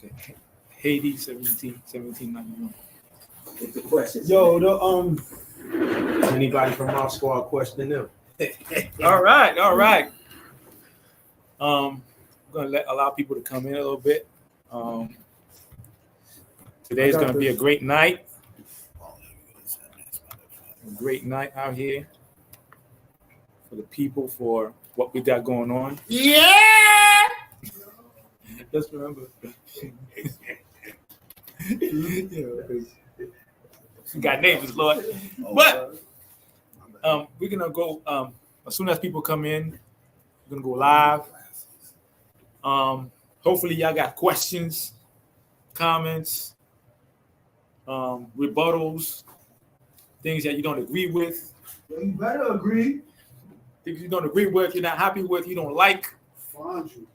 Okay. Haiti, 1791. What's the question? Yo, Anybody from our squad question them? All right. I'm gonna allow people to come in a little bit. Today's gonna be a great night. A great night out here for the people, for what we got going on. Yeah. Just remember, we got neighbors, Lord. But we're gonna go as soon as people come in. We're gonna go live. Hopefully, y'all got questions, comments, rebuttals, things that you don't agree with. You better agree. Things you don't agree with, you're not happy with, you don't like. Find you.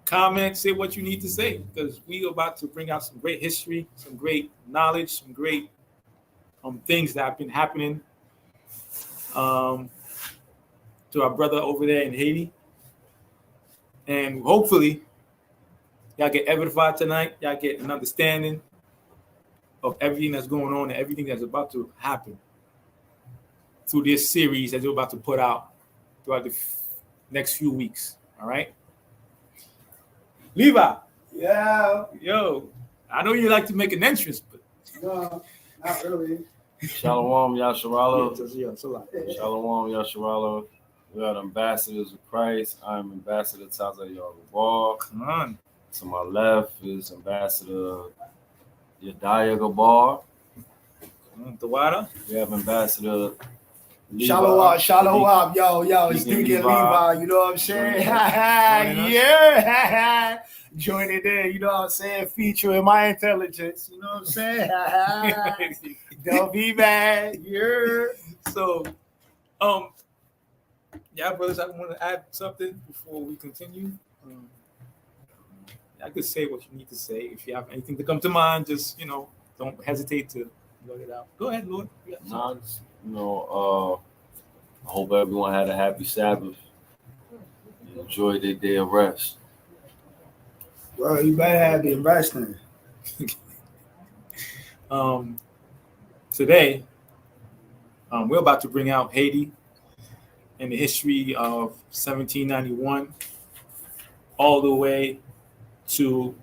Comment, say what you need to say, because we are about to bring out some great history, some great knowledge, some great things that have been happening to our brother over there in Haiti. And hopefully, y'all get edified tonight. Y'all get an understanding of everything that's going on and everything that's about to happen through this series that we're about to put out throughout the next few weeks. All right? Levi. Yeah. Yo, I know you like to make an entrance, but No, not really. Shalom, Yasharala. Yeah. Shalom, Yasharala. We are the ambassadors of Christ. I'm Ambassador Taza Yarubar. Come on. To my left is Ambassador Yedaya Gabar. The water. We have Ambassador Levi. Shalom, yo, it's Deacon Deacon Levi. Levi, you know what I'm saying? Joining us. Yeah. Joining in, you know what I'm saying? Featuring my intelligence, you know what I'm saying? Don't be mad, yeah. So, yeah, brothers, I want to add something before we continue. I could say what you need to say. If you have anything to come to mind, just, don't hesitate to let it out. Go ahead, Lord. Nah, just, I hope everyone had a happy Sabbath. Enjoy their day of rest. Well, you better have the investing. Today, we're about to bring out Haiti and the history of 1791 all the way to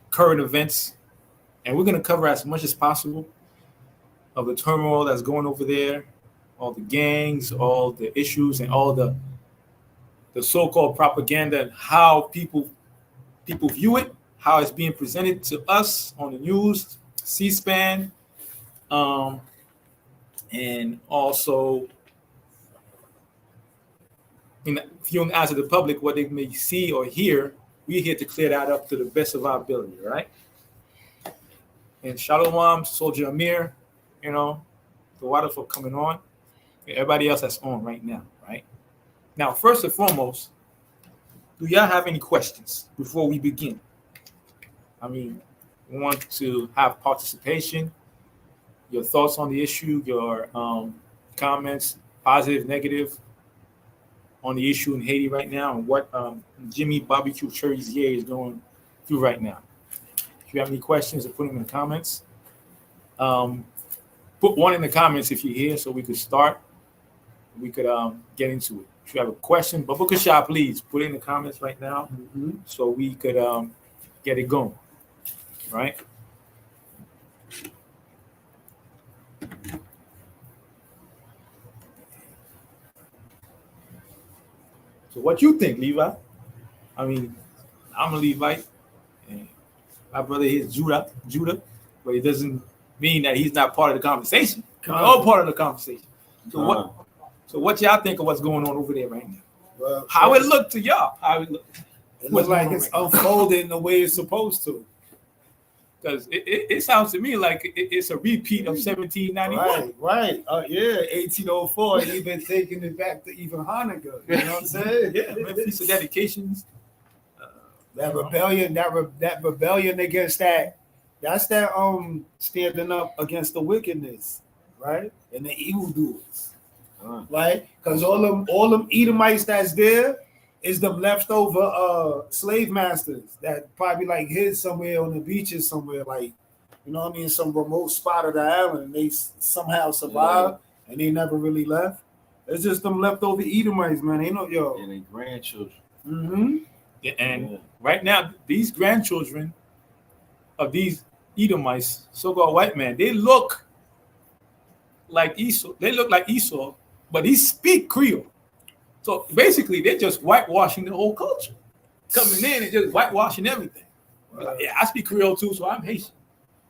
current events. And we're going to cover as much as possible of the turmoil that's going over there, all the gangs, all the issues, and all the so-called propaganda, and how people view it, how it's being presented to us on the news, C-SPAN, and also viewing as to the public what they may see or hear. We're here to clear that up to the best of our ability, right? And Shalom, Soldier Amir, the water for coming on, and everybody else that's on right now, right? Now, first and foremost, do y'all have any questions before we begin? I mean, we want to have participation, your thoughts on the issue, your comments, positive, negative, on the issue in Haiti right now, and what Jimmy Barbecue Cherizier is going through right now. If you have any questions, put them in the comments. Put one in the comments if you're here so we could start. We could get into it. If you have a question, but book a shot, please put it in the comments right now so we could get it going. Right? So what you think, Levi? I mean, I'm a Levite, and my brother here is Judah, but it doesn't mean that he's not part of the conversation. We're all part of the conversation. So what y'all think of what's going on over there right now? Well, how it look to y'all? How it look? It looks like it's unfolding the way it's supposed to. Because it sounds to me like it's a repeat of 1791. Right. 1804, and even taking it back to even Hanukkah. You know what I'm saying? Yeah, Feast of Dedications. That rebellion, that rebellion against that's that standing up against the wickedness, right? And the evildoers. Right? Because all them Edomites that's there, It's them leftover slave masters that probably like hid somewhere on the beaches somewhere, like, you know what I mean, some remote spot of the island, and they somehow survived and they never really left. It's just them leftover Edomites, man. Ain't no yo. And their grandchildren. Mm-hmm. And right now, these grandchildren of these Edomites, so-called white men, they look like Esau. They look like Esau, but he speak Creole. So basically, they're just whitewashing the whole culture, coming in and just whitewashing everything. Like, yeah, I speak Creole too, so I'm Haitian.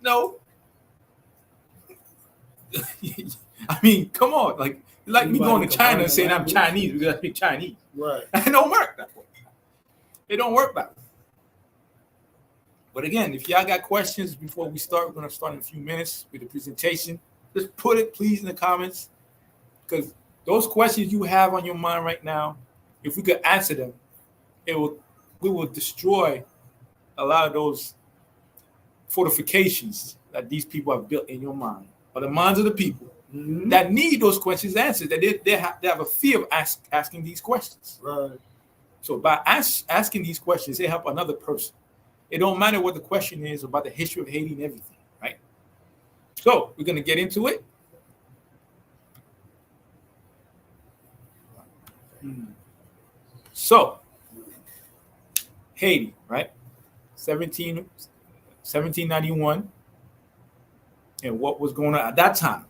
No, I mean, come on, like me Anybody going to can China learn and the saying I'm language. Chinese because I speak Chinese. Right. It don't work that way. It don't work that way. But again, if y'all got questions before we start, we're gonna start in a few minutes with the presentation. Just put it, please, in the comments, because those questions you have on your mind right now, if we could answer them, we will destroy a lot of those fortifications that these people have built in your mind, or the minds of the people that need those questions answered. That they have a fear of asking these questions. Right. So by asking these questions, they help another person. It don't matter what the question is about the history of Haiti and everything, right? So we're gonna get into it. So Haiti, right? 1791, and what was going on at that time.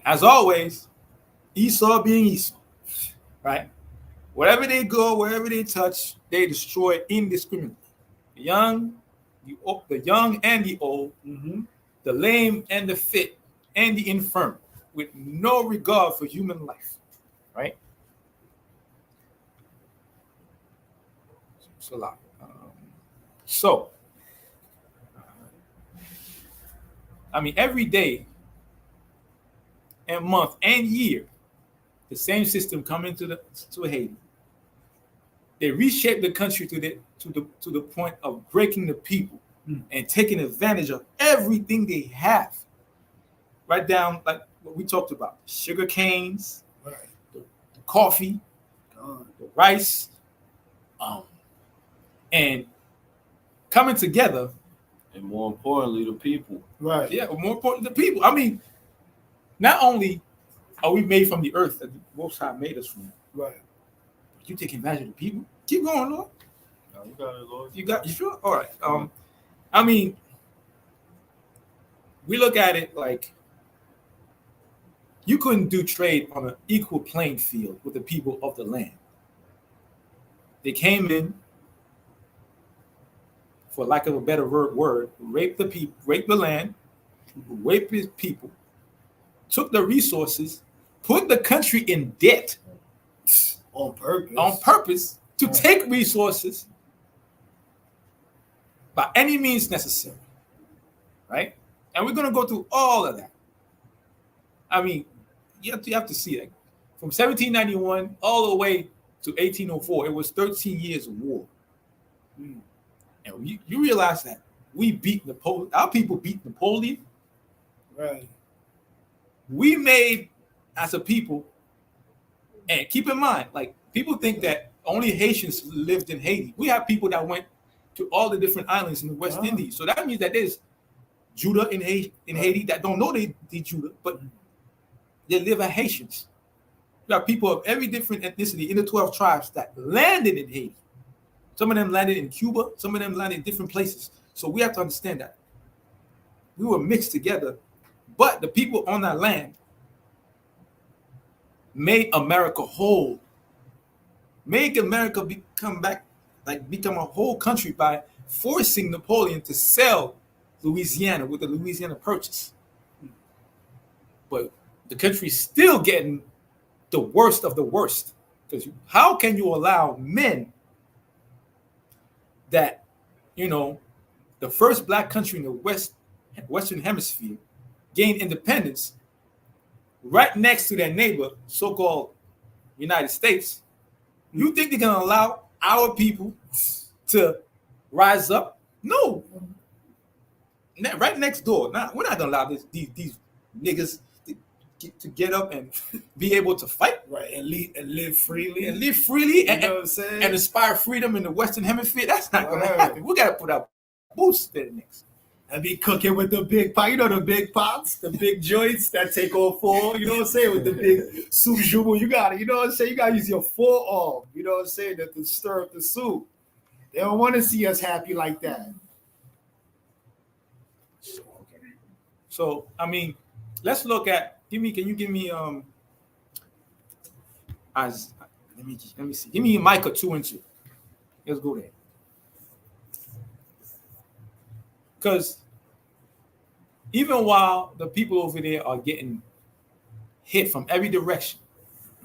As always, Esau being Esau, right? Wherever they go, wherever they touch, they destroy indiscriminately. The young and the old, the lame and the fit, and the infirm, with no regard for human life, right? So, I mean, every day and month and year, the same system coming to Haiti. They reshape the country to the point of breaking the people and taking advantage of everything they have. Right down like what we talked about: sugar canes, Right. the coffee, the rice, and coming together. And more importantly, the people. Right. Yeah, but more important, the people. I mean, not only are we made from the earth that the Most High made us from, Right. but you take advantage of the people. Keep going, Lord. No, you got it, Lord. You sure? All right. I mean, we look at it like you couldn't do trade on an equal playing field with the people of the land. They came in, for lack of a better word, raped the people, raped the land, raped his people, took the resources, put the country in debt On purpose. to take resources by any means necessary, right? And we're going to go through all of that. I mean, you have to see it. From 1791 all the way to 1804, it was 13 years of war. And you realize that we beat Napoleon. Our people beat Napoleon. Right. We made, as a people, and keep in mind, like, people think that only Haitians lived in Haiti. We have people that went to all the different islands in the West Indies. So that means that there's Judah in Haiti that don't know they Judah, but they live as Haitians. You have people of every different ethnicity in the 12 tribes that landed in Haiti. Some of them landed in Cuba. Some of them landed in different places. So we have to understand that we were mixed together, but the people on that land made America whole. Make America become a whole country by forcing Napoleon to sell Louisiana with the Louisiana Purchase. But the country's still getting the worst of the worst. Because how can you allow men that, the first black country in the Western Hemisphere gained independence right next to their neighbor, so-called United States? You think they're going to allow our people to rise up? No. Right next door. Nah, we're not going to allow these niggas to get up and be able to fight Right, and live freely. and live freely You know what I'm saying? and inspire freedom in the Western Hemisphere. That's not going to Right. happen. We got to put our boots there next. And be cooking with the big pot, you know, the big pots, the big joints that take all four, you know what I'm saying, with the big soup jubu. You got it, you know what I'm saying? You got to use your forearm, you know what I'm saying, to stir up the soup. They don't want to see us happy like that. So, I mean, let's look at, can you give me, as, let me see. Give me Micah 2:2. Let's go there. Because even while the people over there are getting hit from every direction,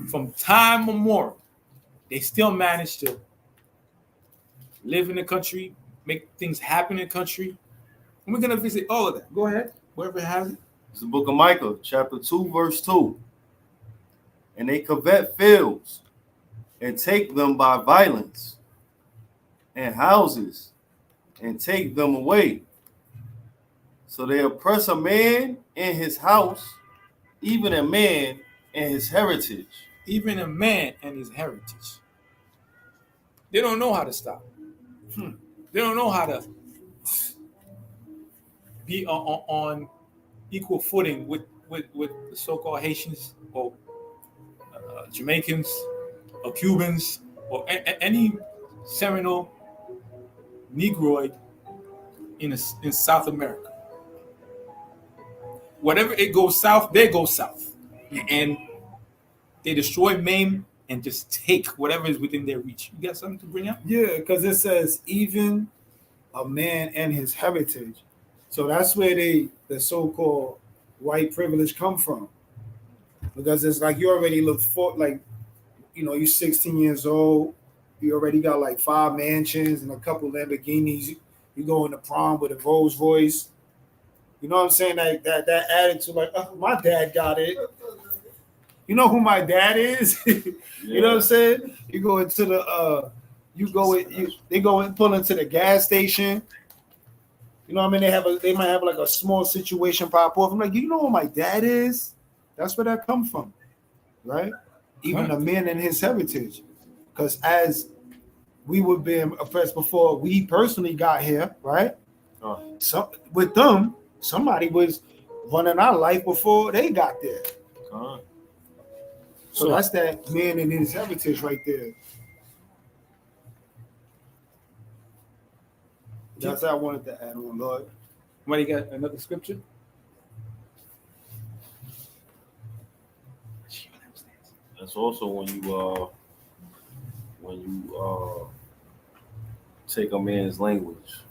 from time memorial, they still manage to live in the country, make things happen in the country. And we're going to visit all of that. Go ahead, wherever it has it. It's the book of Micah, chapter 2, verse 2. And they covet fields and take them by violence, and houses and take them away. So they oppress a man in his house, even a man in his heritage. Even a man and his heritage. They don't know how to stop. They don't know how to be on equal footing with the so-called Haitians or Jamaicans or Cubans or any Seminole Negroid in South America. Whatever it goes south, they go south. And they destroy, maim, and just take whatever is within their reach. You got something to bring up? Yeah, because it says even a man and his heritage. So that's where the so-called white privilege come from. Because it's like you already look for, like, you know, you're 16 years old, you already got like 5 mansions and a couple Lamborghinis. You go in the prom with a Rolls Royce. You know what I'm saying? Like that attitude, like, oh, my dad got it. You know who my dad is? You know what I'm saying? You go into the they go and pull into the gas station. You know what I mean? They might have like a small situation pop off. I'm like, you know who my dad is? That's where that come from, right? Even a man in his heritage. Because as we were being oppressed before we personally got here, right? So with them, somebody was running our life before they got there. So that's that man and his heritage right there. That's what I wanted to add on, Lord. Somebody got another scripture? That's also when you take a man's language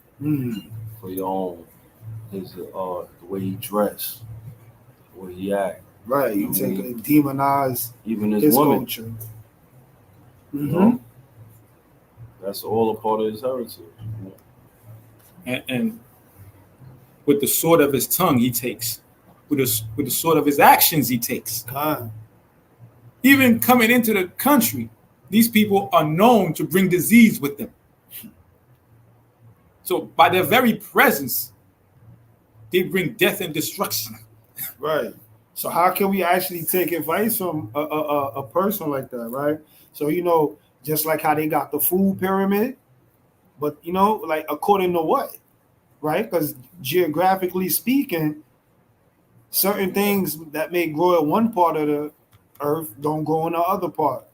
for your own, his the way he dress, the way he act. Right, you take and demonize even his woman. culture. You know? That's all a part of his heritage. You know? And with the sword of his tongue he takes, with the sword of his actions he takes. God. Even coming into the country, these people are known to bring disease with them. So by their very presence, they bring death and destruction. Right. So how can we actually take advice from a person like that, right? So, you know, just like how they got the food pyramid, but, you know, like according to what, right? Because geographically speaking, certain things that may grow in one part of the earth don't grow in the other part,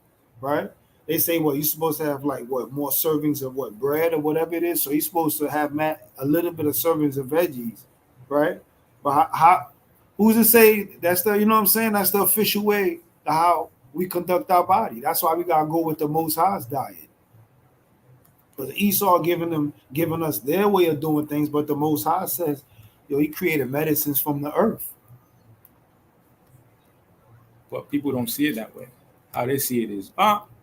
right? They say, well, you're supposed to have like what, more servings of what, bread or whatever it is. So you're supposed to have a little bit of servings of veggies, right? But how who's to say that's the, you know what I'm saying? That's the official way to how we conduct our body. That's why we gotta go with the Most High's diet. But Esau giving us their way of doing things, but the Most High says, yo, he created medicines from the earth. But people don't see it that way. How they see it is,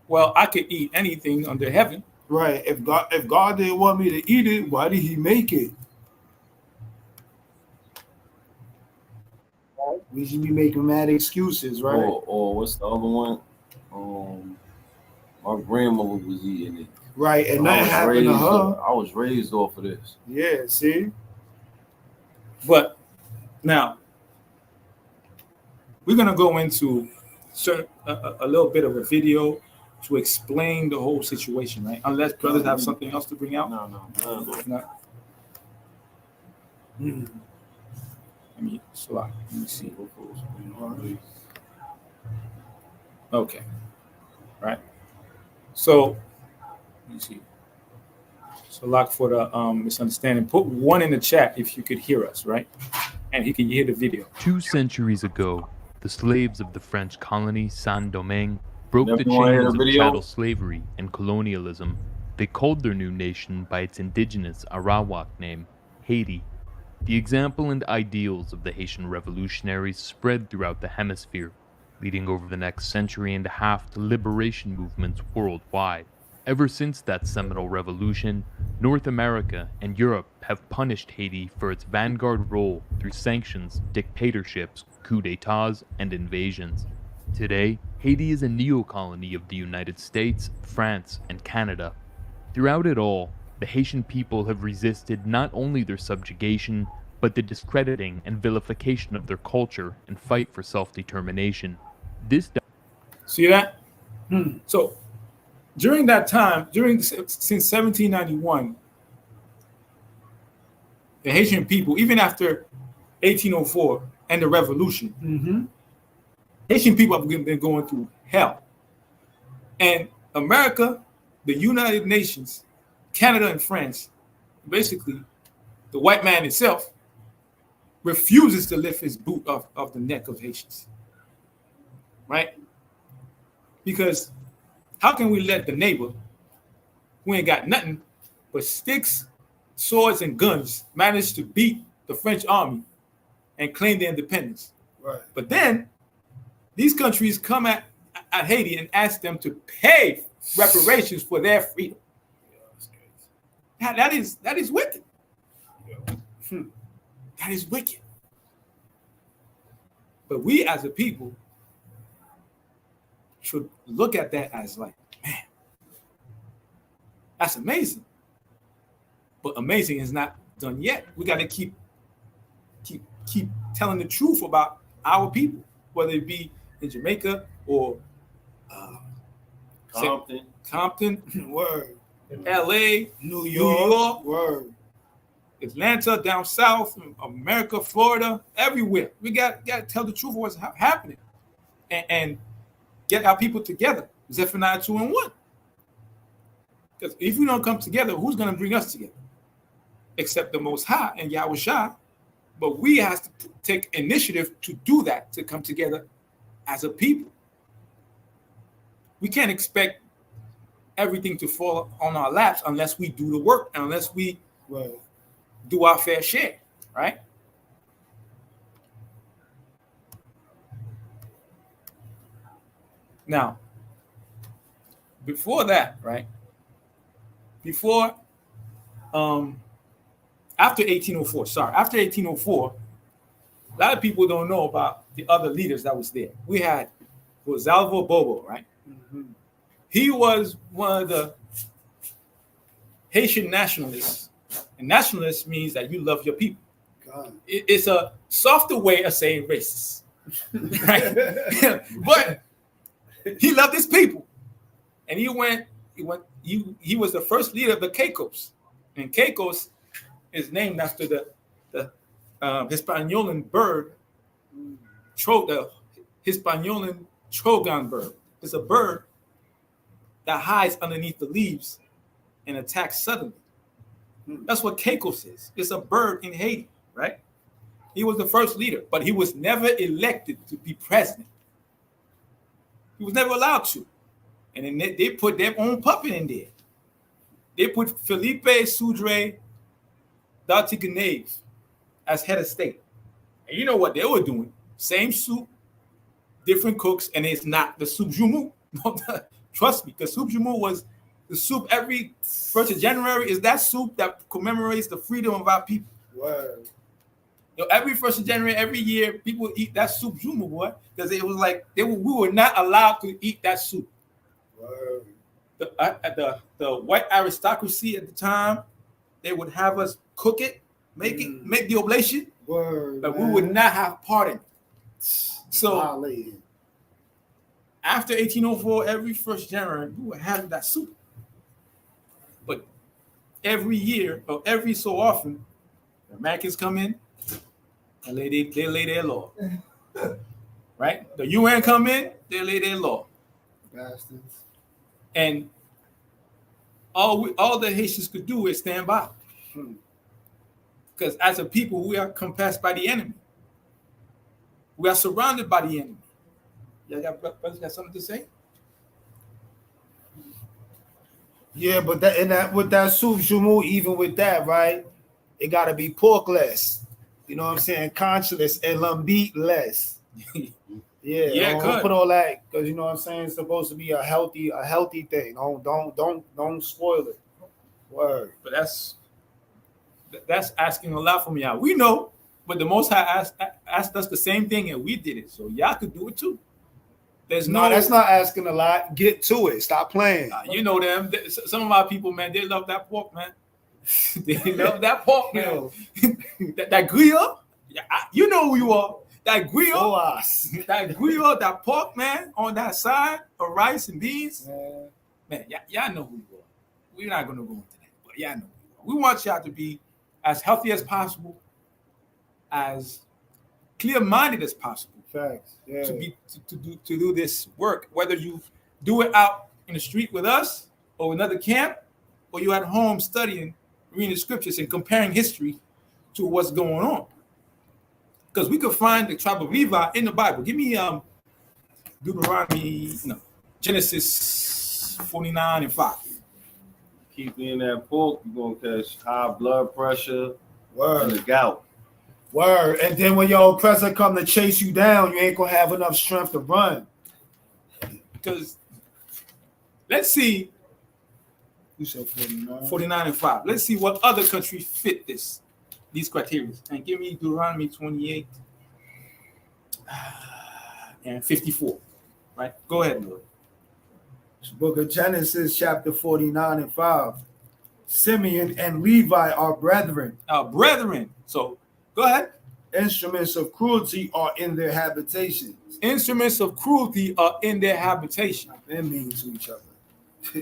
well, I could eat anything under heaven. Right. If God didn't want me to eat it, why did he make it? We should be making mad excuses, right? Or what's the other one? My grandmother was eating it. Right, and nothing happened to her. I was raised off of this. Yeah, see? But now, we're gonna go into a little bit of a video to explain the whole situation, right? Unless brothers have something else to bring out. No. No. Let me see. Okay. Right. So let me see. So lock for the misunderstanding. Put 1 in the chat if you could hear us, right? And he can hear the video. 2 centuries ago, the slaves of the French colony Saint-Domingue broke the Everyone hear the chains of video? chattel slavery and colonialism. They called their new nation by its indigenous Arawak name, Haiti. The example and ideals of the Haitian revolutionaries spread throughout the hemisphere, leading over the next century and a half to liberation movements worldwide. Ever since that seminal revolution, North America and Europe have punished Haiti for its vanguard role through sanctions, dictatorships, coups d'etats, and invasions. Today, Haiti is a neo-colony of the United States, France, and Canada. Throughout it all, the Haitian people have resisted not only their subjugation, but the discrediting and vilification of their culture and fight for self-determination. This See that? So during that time, since 1791, the Haitian people, even after 1804 and the revolution, Haitian people have been going through hell. And America, the United Nations, Canada, and France, basically the white man himself, refuses to lift his boot off the neck of Haitians. Right? Because how can we let the neighbor who ain't got nothing but sticks, swords, and guns manage to beat the French army and claim their independence? Right. But then these countries come at Haiti and ask them to pay reparations for their freedom. That is wicked. That is wicked. But we as a people should look at that as like, man, that's amazing. But amazing is not done yet. We got to keep telling the truth about our people, whether it be in Jamaica or Compton, Word. LA, New New York. York, Word. Atlanta, down south, America, Florida, everywhere. We got to tell the truth of what's happening and get our people together. Zephaniah 2:1. Because if we don't come together, who's going to bring us together? Except the Most High and Yahweh Shah. But we have to take initiative to do that, to come together as a people. We can't expect everything to fall on our laps unless we do the work, unless we do our fair share, right? Now, before that, right? After 1804, after 1804, a lot of people don't know about the other leaders that was there. We had Rosalvo Bobo, right? He was one of the Haitian nationalists. And nationalist means that you love your people. It's a softer way of saying racist, right? But he loved his people, and he was the first leader of the Caicos, and Caicos is named after the Hispaniolan bird, the Hispaniolan trogon bird. It's a bird that hides underneath the leaves and attacks suddenly. That's what Caicos is. It's a bird in Haiti, right? He was the first leader, but he was never elected to be president. He was never allowed to. And then they put their own puppet in there. They put Felipe Sudre Daltiganave as head of state. And you know what they were doing? Same soup, different cooks, and it's not the soup jumu. Trust me, because soup jumu was the soup every 1st of January is that soup that commemorates the freedom of our people. Word. Every 1st of January, every year, people eat that soup jumu, boy, because it was like we were not allowed to eat that soup. Word. The white aristocracy at the time, they would have us cook it, make the oblation, Word. but we would not have part in it. So Violated. after 1804, every 1st January, we were having that soup. But every year, or every so often, the Americans come in and they lay their law. Right? The UN come in, they lay their law. Bastards. And all the Haitians could do is stand by. Because as a people, we are compassed by the enemy. We are surrounded by the enemy. Y'all got something to say? Yeah, but that with that soup jumu, even with that, right? It gotta be porkless. You know what I'm saying? Conscious and lambit less. Yeah, don't good. put all that because you know what I'm saying. It's supposed to be a healthy thing. Don't spoil it. Word. But that's asking a lot from y'all. We know, but the Most High asked us the same thing, and we did it. So y'all could do it too. There's No, that's not asking a lot. Get to it. Stop playing. You know them. Some of our people, man, they love that pork, man. They love that pork, man. that grill. Yeah, you know who you are. That grill. That grill, that pork, man, on that side of rice and beans. Man, y'all know who you are. We're not going to go into that, but y'all know who you are. We want y'all to be as healthy as possible, as clear-minded as possible. Facts. Yeah. To do this work, whether you do it out in the street with us or another camp, or you at home studying, reading the scriptures and comparing history to what's going on. Because we could find the tribe of Levi in the Bible. Give me Genesis 49 and 5. Keep eating that pork, you're gonna catch high blood pressure and the gout. Word. And then when your oppressor come to chase you down, you ain't gonna have enough strength to run. Because let's see. You said 49. 49 and 5. Let's see what other countries fit these criteria. And give me Deuteronomy 28 and 54. Right? Go ahead, Lord. Book of Genesis, chapter 49 and 5. Simeon and Levi are brethren. Brethren. So go ahead. Instruments of cruelty are in their habitations. Instruments of cruelty are in their habitation. They're mean to each other.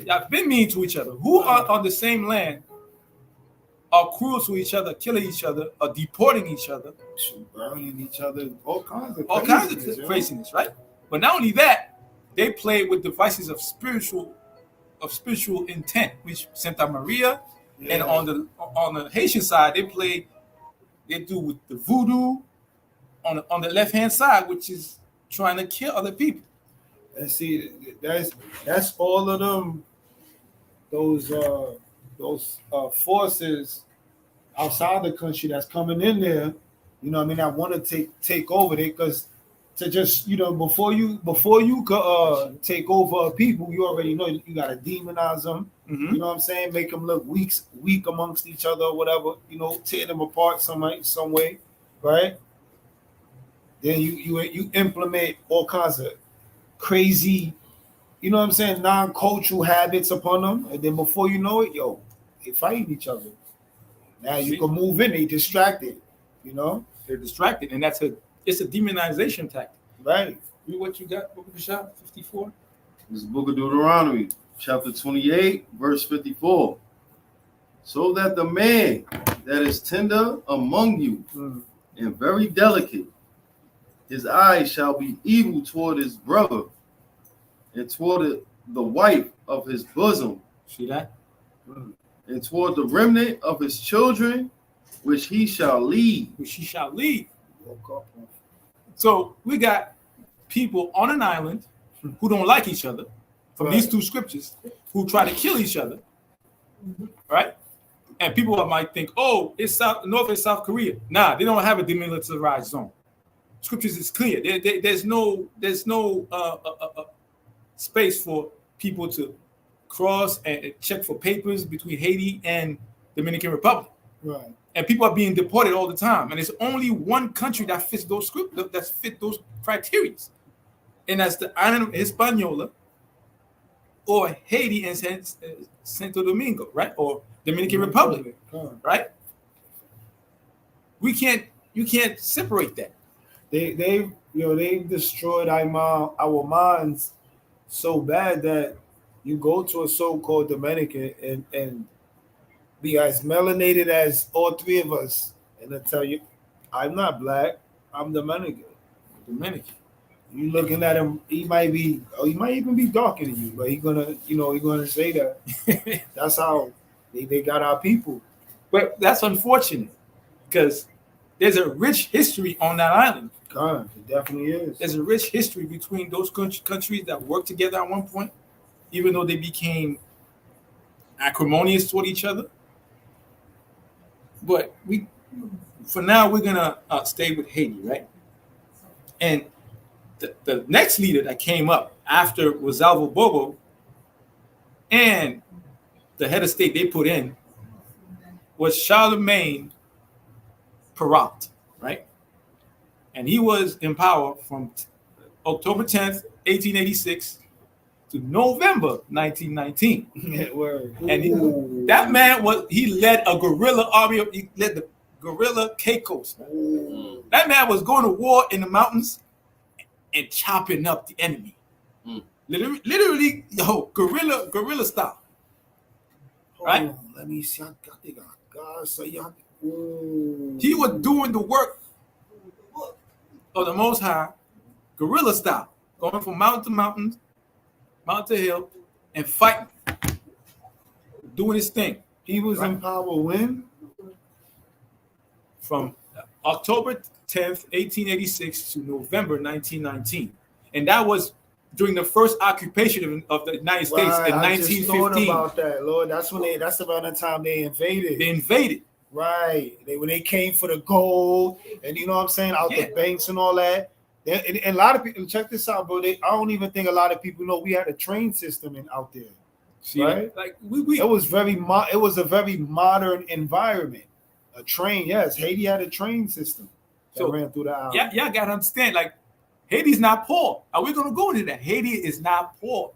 Y'all been mean to each other. Who are on the same land are cruel to each other, killing each other, or deporting each other, burning each other, all kinds of craziness, right? But not only that, they play with devices of spiritual intent, which Santa Maria, and on the Haitian side, they do with the voodoo on the left hand side, which is trying to kill other people. And see, that's all of them. Those forces outside the country that's coming in there. You know what I mean? I want to take over there because to just before you could take over people, you already know you got to demonize them. Mm-hmm. You know what I'm saying? Make them look weak amongst each other or whatever. Tear them apart some way, right? Then you implement all kinds of crazy, you know what I'm saying, non-cultural habits upon them, and then before you know it, they fighting each other. Now you can move in, they distracted, They're distracted, and it's a demonization tactic. Right. What you got, Book of Shah, 54? This is the book of Deuteronomy, chapter 28, verse 54. So that the man that is tender among you and very delicate, his eyes shall be evil toward his brother and toward the wife of his bosom. See that? And toward the remnant of his children, which he shall lead. So we got people on an island who don't like each other from these two scriptures, who try to kill each other, right? And people might think, oh, it's North and South Korea. Nah, they don't have a demilitarized zone. Scriptures is clear. There's no space for people to cross and check for papers between Haiti and Dominican Republic. Right. And people are being deported all the time. And there's only one country that fits those criteria. And that's the island of Hispaniola or Haiti and Santo Domingo, right? Or Dominican Republic, right? You can't separate that. They they've destroyed our minds so bad that you go to a so-called Dominican and be as melanated as all three of us, and they tell you, I'm not black, I'm Dominican. Dominican. You looking at him, he might even be darker than you, but he gonna say that. That's how they got our people. But that's unfortunate because there's a rich history on that island. God, it definitely is. There's a rich history between those countries that worked together at one point, even though they became acrimonious toward each other. But for now, we're gonna stay with Haiti, right? And the next leader that came up after Rosalvo Bobo and the head of state they put in was Charlemagne Perrault, right? And he was in power from October 10th, 1886 to November 1919. And that man he led a guerrilla army. He led the guerrilla Caicos. That man was going to war in the mountains and chopping up the enemy. Literally, guerrilla style. Right? Let me see. I think God say y'all. He was doing the work of the Most High, guerrilla style, going from mountain to mountain, mountain to hill, and fighting, doing his thing. He was in power when? From October 10th, 1886 to November 1919. And that was during the first occupation of the United States in 1915. I just thought about that, Lord. That's about the time they invaded. They invaded. Right. When they came for the gold and you know what I'm saying, out the banks and all that. And a lot of people, check this out, bro. I don't even think a lot of people know we had a train system out there. See, right? Like it was a very modern environment. A train, yes. Haiti had a train system that ran through the island. Yeah, y'all gotta understand, like Haiti's not poor. Are we gonna go into that? Haiti is not poor.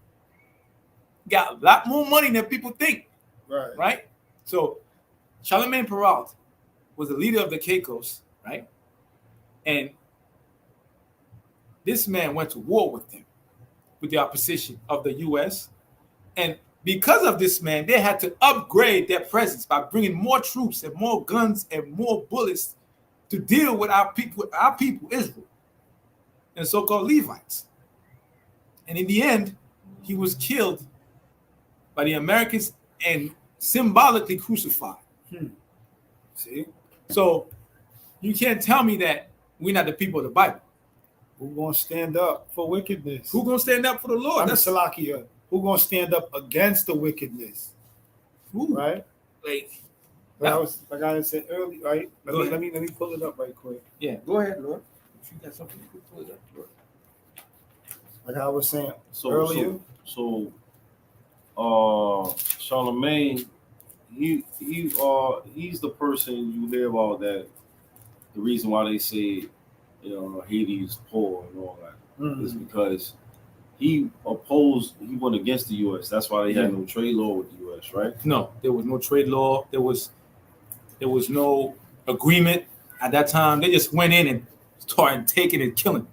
Got a lot more money than people think. Right? So Charlemagne Perrault was the leader of the Caicos, right? And this man went to war with them, with the opposition of the U.S. And because of this man, they had to upgrade their presence by bringing more troops and more guns and more bullets to deal with our people, Israel, and so-called Levites. And in the end, he was killed by the Americans and symbolically crucified. See? So you can't tell me that we're not the people of the Bible. Who's going to stand up for wickedness? Who's going to stand up for the Lord? That's Salakia. Who's going to stand up against the wickedness? Who? Right? Like I said earlier, right? Let me pull it up right quick. Yeah, go ahead, Lord. If you got something, you pull it up, Lord. Like I was saying earlier. Charlemagne, he's the person you hear about that. The reason why they say, Haiti is poor and all that is because he went against the U.S. That's why they had no trade law with the U.S. Right? No, there was no trade law. There was no agreement at that time. They just went in and started taking and killing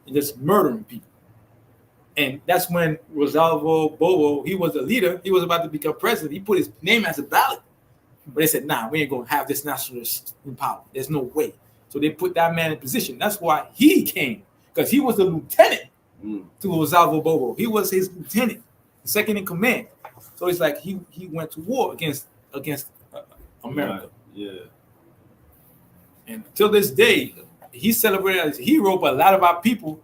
and just murdering people. And that's when Rosalvo Bobo, he was the leader. He was about to become president. He put his name as a ballot. But they said, nah, we ain't going to have this nationalist in power. There's no way. So they put that man in position. That's why he came, because he was the lieutenant to Rosalvo Bobo. He was his lieutenant, second in command. So it's like he went to war against America. Right. Yeah. And till this day, he's celebrated as a hero, but a lot of our people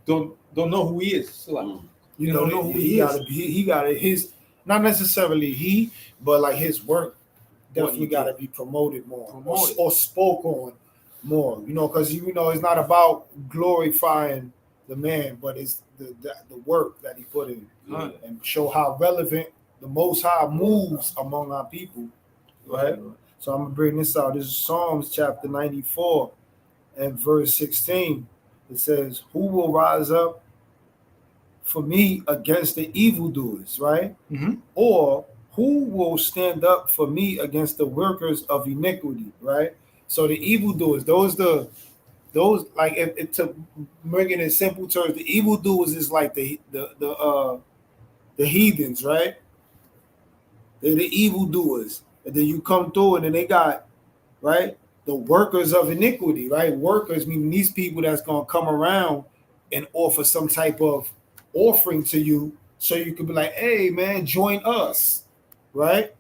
don't know who he is. So like, you don't know who he is. He got his, not necessarily he, but like his work definitely got to be promoted more or spoke on more. Because it's not about glorifying the man, but it's the work that he put in and show how relevant the Most High moves among our people. Right. So I'm gonna bring this out. This is Psalms chapter 94 and verse 16. It says, "Who will rise up for me against the evildoers?" Right? Mm-hmm. Or who will stand up for me against the workers of iniquity? Right? So the evildoers, those the those like if to bring it in simple terms, the evildoers is like the heathens, right? They're the evildoers, and then you come through, and then they got right the workers of iniquity, right? Workers meaning these people that's gonna come around and offer some type of offering to you, so you could be like, hey man, join us, right?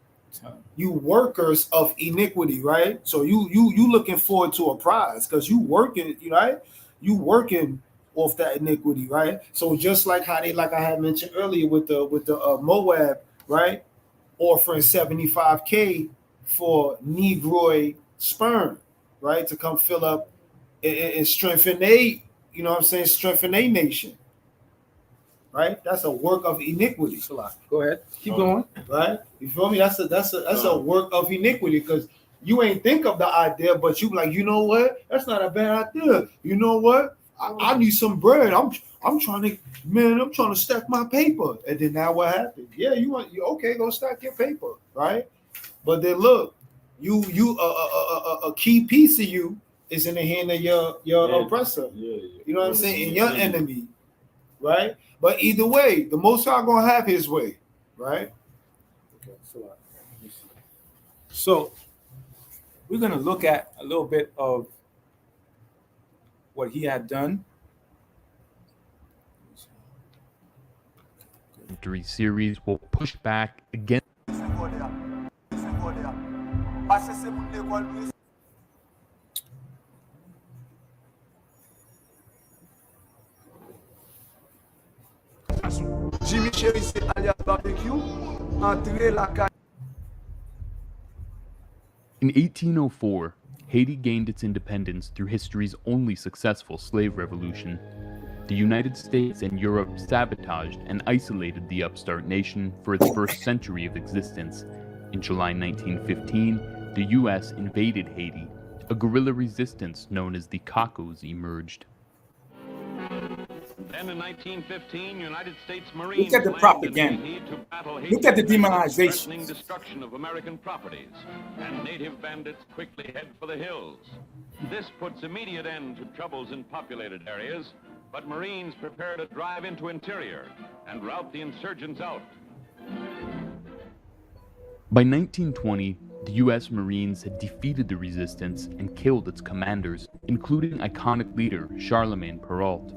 You workers of iniquity, right? So you looking forward to a prize because you working, right? You working off that iniquity, right? So just like how they, like I had mentioned earlier with the Moab, right? Offering 75K for Negroid sperm, right? To come fill up and strengthen they, you know what I'm saying, strengthen their nation. Right? That's a work of iniquity. Go ahead. Keep going. Right? You feel me? That's a work of iniquity because you ain't think of the idea, but you like, you know what? That's not a bad idea. You know what? I need some bread. I'm trying to stack my paper. And then now what happens? Yeah, you okay, go stack your paper, right? But then look, you a key piece of you is in the hand of your oppressor. You know what I'm saying? And your enemy, right? But either way, the Most High gonna have His way, right? Okay, so we're gonna look at a little bit of what He had done. Series will push back against Jimmy Cherry c'est alias barbecue, entrer la caille. In 1804, Haiti gained its independence through history's only successful slave revolution. The United States and Europe sabotaged and isolated the upstart nation for its first century of existence. In July 1915, the U.S. invaded Haiti. A guerrilla resistance known as the Cacos emerged. Then in 1915, United States Marines Look at the landed propaganda. in Haiti to battle Look at the Haiti's demonization. threatening destruction of American properties, and native bandits quickly head for the hills. This puts immediate end to troubles in populated areas, but Marines prepare to drive into interior and rout the insurgents out. By 1920, the U.S. Marines had defeated the resistance and killed its commanders, including iconic leader Charlemagne Perrault.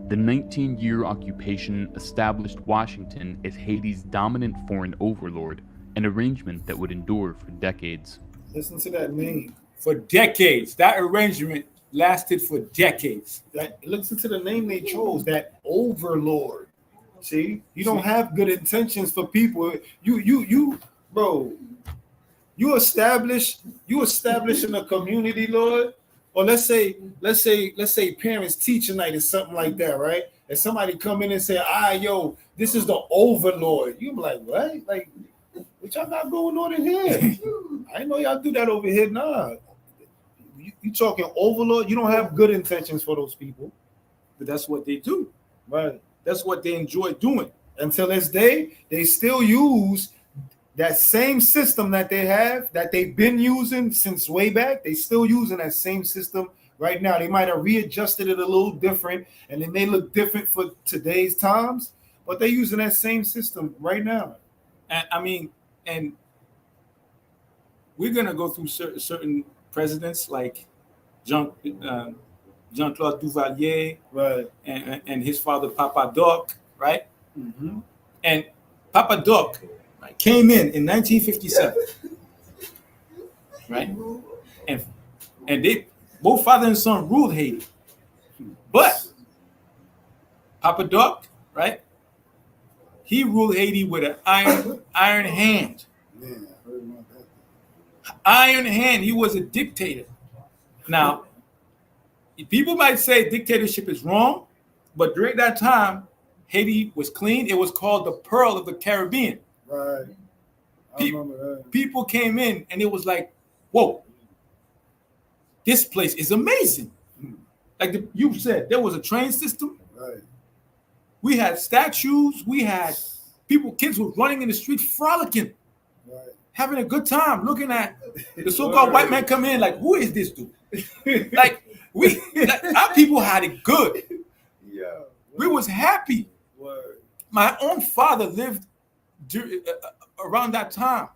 The 19-year occupation established Washington as Haiti's dominant foreign overlord, an arrangement that would endure for decades. Listen to that name. For decades, that arrangement lasted for decades. Listen to the name they chose, that overlord. See, you don't have good intentions for people. You, bro. You establishing a community, Lord. Or let's say parents teacher night or something like that, right? And somebody come in and say, yo, this is the overlord. You be like, what? Like, what y'all got going on in here? I know y'all do that over here. Nah. You talking overlord? You don't have good intentions for those people. But that's what they do. Right. That's what they enjoy doing. Until this day, they still use that same system that they have, that they've been using since way back. They still using that same system right now. They might have readjusted it a little different, and it may look different for today's times, but they're using that same system right now. And we're gonna go through certain presidents like Jean-Claude Duvalier, right, and his father Papa Doc, right? Mm-hmm. And Papa Doc came in 1957, right? And they both father and son ruled Haiti, but Papa Doc, right? He ruled Haiti with an iron hand. Yeah, I heard about that. Iron hand. He was a dictator. Now, people might say dictatorship is wrong, but during that time, Haiti was clean. It was called the Pearl of the Caribbean. Right. I remember that. People came in and it was like, whoa, this place is amazing. Like you said, there was a train system. Right. We had statues. We had kids were running in the street, frolicking, Right. having a good time, looking at the so-called white man come in like, who is this dude? Like, Our people had it good. Yeah. We was happy. Word. My own father lived around that time.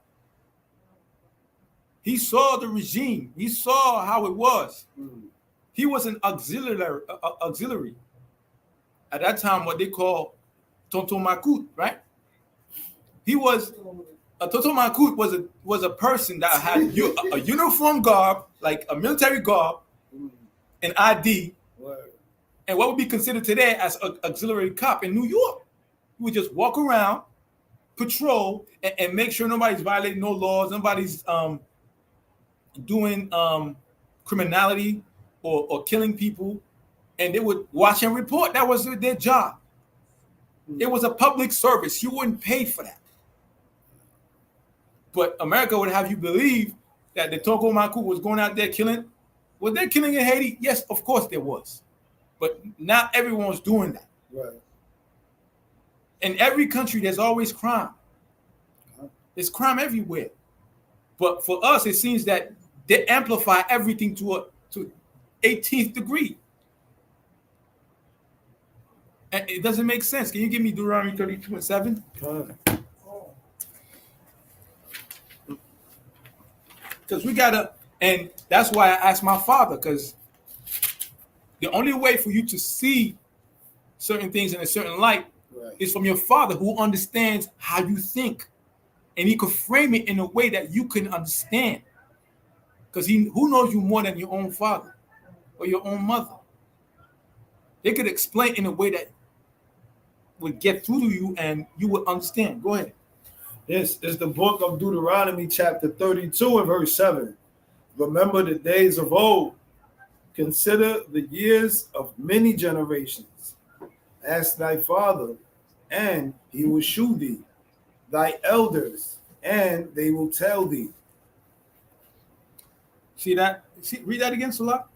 He saw the regime. He saw how it was. He was an auxiliary at that time. What they call Tonton Makut, right? He was a Tonton Makut was a person that had a uniform garb, like a military garb, an ID, Word. and what would be considered today as an auxiliary cop in New York. He would just walk around, patrol, and make sure nobody's violating no laws, nobody's doing criminality or killing people, and they would watch and report. That was their job. It was a public service. You wouldn't pay for that. But America would have you believe that the Tonko Maku was going out there killing. Was there killing in Haiti? Yes, of course there was. But not everyone was doing that. Right. In every country, there's always crime. There's crime everywhere. But for us, it seems that they amplify everything to 18th degree. And it doesn't make sense. Can you give me Deuteronomy 32:7? Because we gotta, and that's why I asked my father, because the only way for you to see certain things in a certain light is from your father, who understands how you think, and he could frame it in a way that you can understand. Because who knows you more than your own father or your own mother? They could explain in a way that would get through to you and you would understand. Go ahead. This is the book of Deuteronomy, chapter 32 and verse 7. Remember the days of old. Consider the years of many generations. Ask thy father, and he will shew thee, thy elders, and they will tell thee. See that? Read that again, Salah.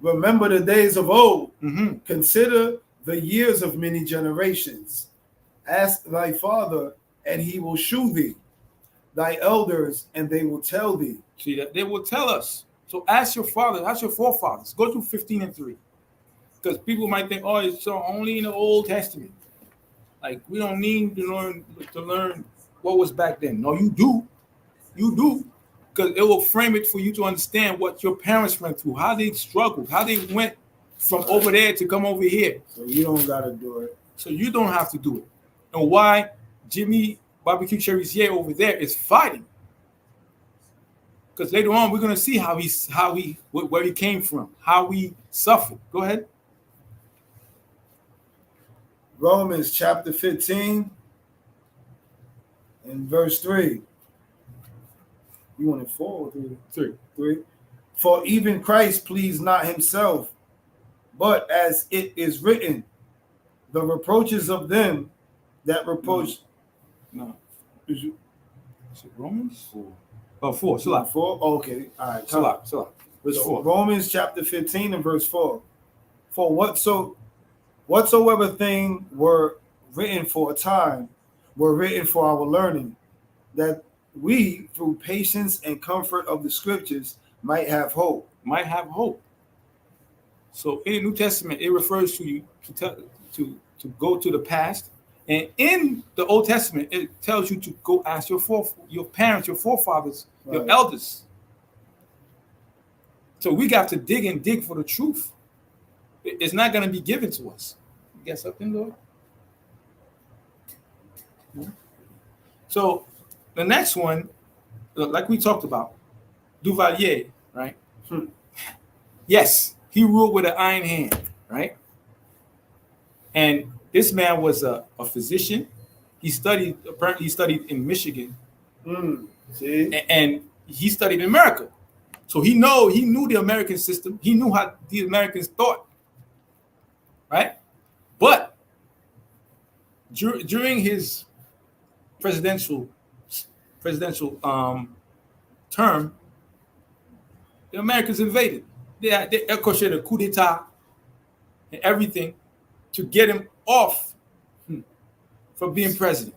Remember the days of old. Mm-hmm. Consider the years of many generations. Ask thy father, and he will shew thee, thy elders, and they will tell thee. See that? They will tell us. So ask your father, ask your forefathers. Go through 15 and 3. Because people might think, oh, it's only in the Old Testament. Like, we don't need to learn what was back then. No, you do. You do. Because it will frame it for you to understand what your parents went through, how they struggled, how they went from over there to come over here. So you don't got to do it. So you don't have to do it. And why Jimmy Barbecue Cherisier over there is fighting. Because later on, we're going to see where he came from, how he suffered. Go ahead. Romans chapter 15 and verse 3. You want it 4 or 3? 3. For even Christ pleased not himself, but as it is written, the reproaches of them that reproach. No. Is it Romans? 4. Oh, 4. Salah. 4? Okay. All right. Salah. Verse So 4. Romans chapter 15 and verse 4. For whatsoever thing were written for a time were written for our learning, that we, through patience and comfort of the scriptures, might have hope. Might have hope. So in the New Testament, it refers to you to go to the past. And in the Old Testament, it tells you to go ask your parents, your forefathers, your elders. So we got to dig for the truth. It's not going to be given to us. You got something, Lord? So the next one, like we talked about, Duvalier, right? Yes, he ruled with an iron hand, right? And this man was a physician. Apparently he studied in Michigan. See? And he studied in America. So he knew the American system. He knew how the Americans thought, right? But during his presidential term, the Americans invaded. They orchestrated a coup d'etat and everything to get him off from being president.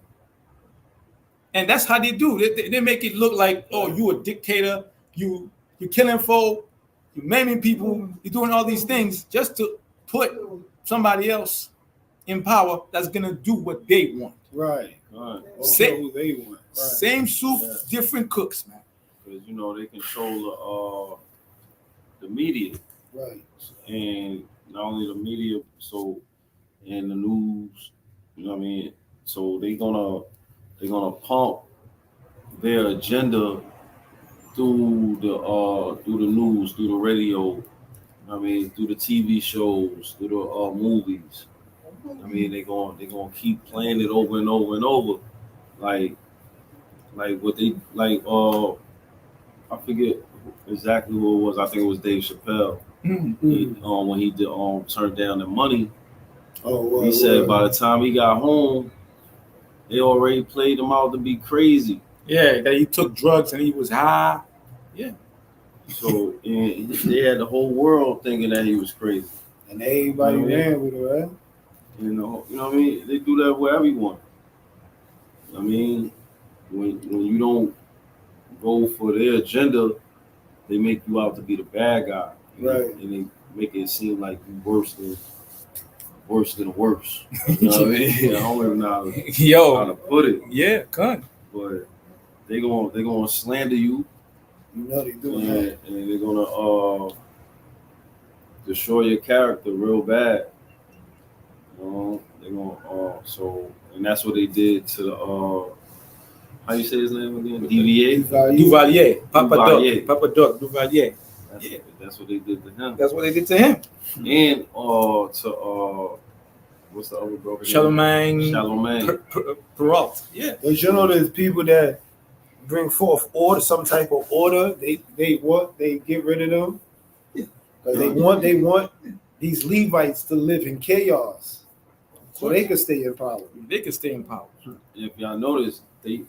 And that's how they do. They make it look like, oh, you a dictator, you killing folk, You're maiming people. You're doing all these things just to put somebody else in power that's gonna do what they want. Right. Right. Say- Who they want. Right. Same soup, Yeah. different cooks, man. Because you know they control the media, Right. and not only the media, so and the news. You know what I mean? So they're gonna pump their agenda through the news, through the radio. I mean, through the TV shows, through the movies. I mean, they're gonna keep playing it over and over and over, like what they like. I forget exactly who it was. I think it was Dave Chappelle. When he did turned down the money, he said by the time he got home, they already played him out to be crazy. Yeah, that he took drugs and he was high. So and they had the whole world thinking that he was crazy. And everybody You know what I mean? ran with it, right? You know what I mean? They do that with everyone. I mean, when you don't go for their agenda, they make you out to be the bad guy. Right. And they make it seem like you worse than worse. You know what I mean? I don't even know how to put it. Yeah, gun. But they gonna slander you. You know they doing that. And they're gonna destroy your character real bad. They're gonna and that's what they did to the how you say his name again? DVA? Duvalier. Duvalier. Papa Doc Duvalier. That's what they did to him. That's what they did to him. And to what's the other brother? Charlemagne. Perrault. Yeah. But you know there's people that bring forth order, some type of order. They get rid of them. Because they want these Levites to live in chaos. So they can stay in power. They can stay in power. If y'all notice, they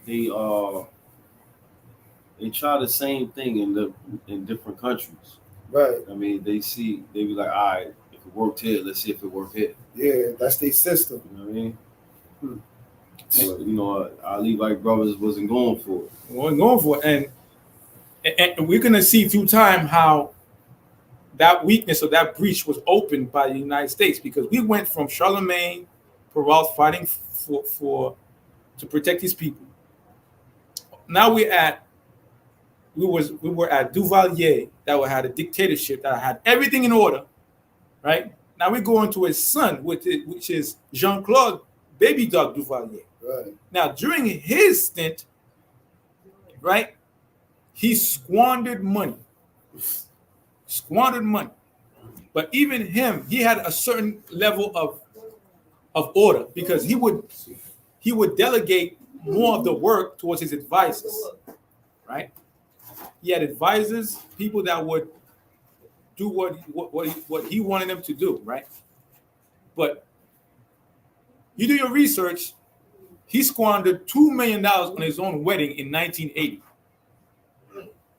try the same thing in different countries. Right. I mean, they be like, all right, if it worked here, let's see if it worked here. Yeah, that's their system. You know what I mean? But, you know, our Levite brothers wasn't going for it. Wasn't going for it. And we're gonna see through time how that weakness or that breach was opened by the United States, because we went from Charlemagne Perrault fighting to protect his people. Now we were at Duvalier that had a dictatorship that had everything in order, right? Now we go into his son, which is Jean-Claude Baby Dog Duvalier. Right. Now during his stint, right, he squandered money. But even him, he had a certain level of order, because he would delegate more of the work towards his advisors, right? He had advisors, people that would do what he wanted them to do, right? But you do your research, he squandered $2 million on his own wedding in 1980.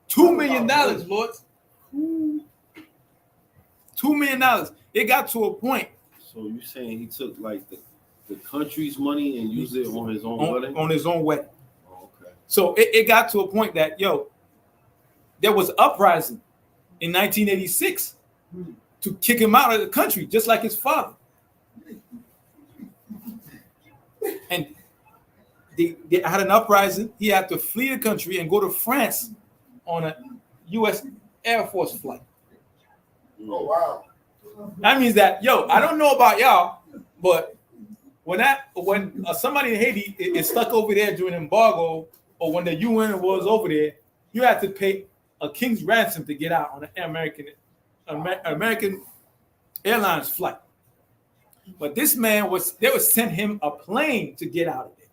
$2 million, Lord. $2 million. It got to a point. So you saying he took like the country's money and used it on his own wedding? On his own wedding. Oh, okay. So it got to a point that, there was uprising in 1986 to kick him out of the country, just like his father. And they had an uprising. He had to flee the country and go to France on a U.S. Air Force flight. Oh, wow. That means that, I don't know about y'all, but when somebody in Haiti is stuck over there during embargo, or when the UN was over there, you had to pay a king's ransom to get out on an American Airlines flight. But this man they would send him a plane to get out of there.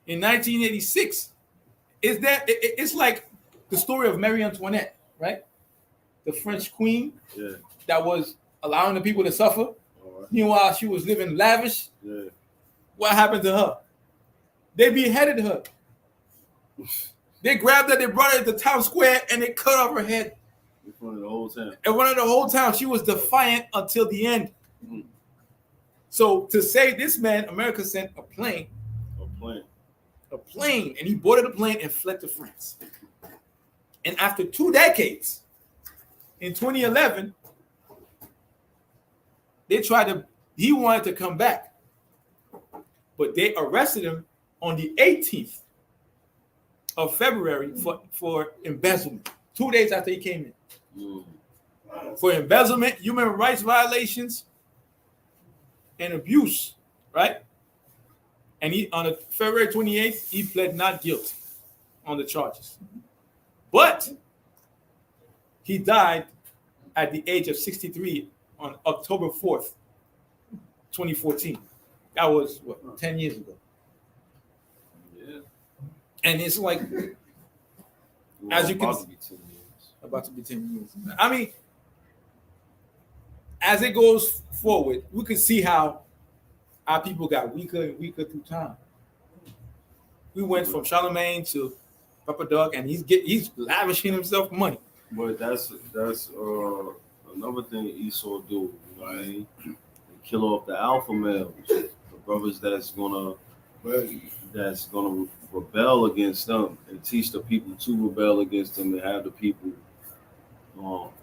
In 1986, it's like the story of Marie Antoinette, right? The French queen that was allowing the people to suffer. Meanwhile, she was living lavish. Yeah. What happened to her? They beheaded her. They grabbed her, they brought her to Times Square, and they cut off her head. In front of the whole town. In front of the whole town. She was defiant until the end. Mm-hmm. So to save this man, America sent a plane, and he boarded the plane and fled to France. And after 2 decades, in 2011, he wanted to come back, but they arrested him on the 18th of February for embezzlement, 2 days after he came in. For embezzlement, human rights violations, and abuse, right? And he, on February 28th, he pled not guilty on the charges. But he died at the age of 63 on October 4th, 2014. That was, 10 years ago. Yeah. And it's like, as you can see, about to be 10 years. I mean, as it goes forward, we can see how our people got weaker and weaker through time. We went from Charlemagne to Papa Doug, and he's lavishing himself money. But that's another thing Esau do, right? They kill off the alpha males, the brothers that's gonna rebel against them, and teach the people to rebel against them, and have the people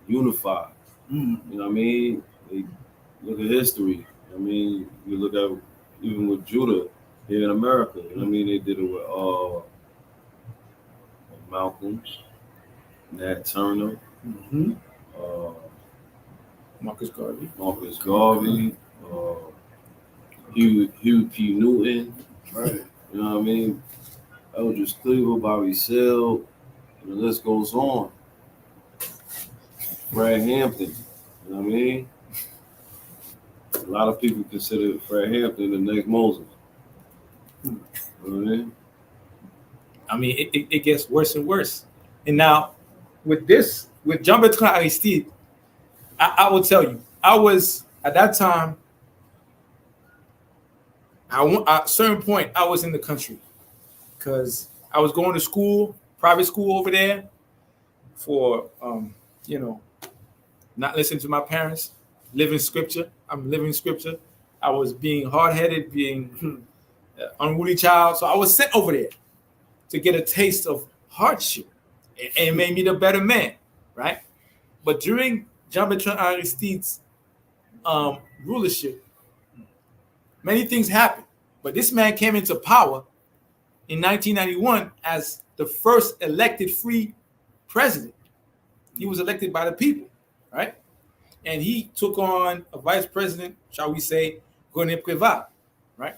unified. You know what I mean? They look at history. I mean, you look at even with Judah here in America. You know what I mean? They did it with Malcolm, Nat Turner, Marcus Garvey, Hugh P. Newton. Right. You know what I mean? Eldridge Cleaver, Bobby Seale, and the list goes on. Fred Hampton, you know what I mean? A lot of people consider Fred Hampton the next Moses. You know what I mean? I mean, it gets worse and worse. And now, with Jean-Bertrand Aristide, I will tell you, I was, at that time, at a certain point, I was in the country because I was going to school, private school over there for, not listening to my parents, living scripture. I'm living scripture. I was being hard-headed, being unruly child. So I was sent over there to get a taste of hardship. And it made me the better man, right? But during Jean-Bertrand Aristide's rulership, many things happened. But this man came into power in 1991 as the first elected free president. He was elected by the people, right? And he took on a vice president, shall we say, René Préval, right?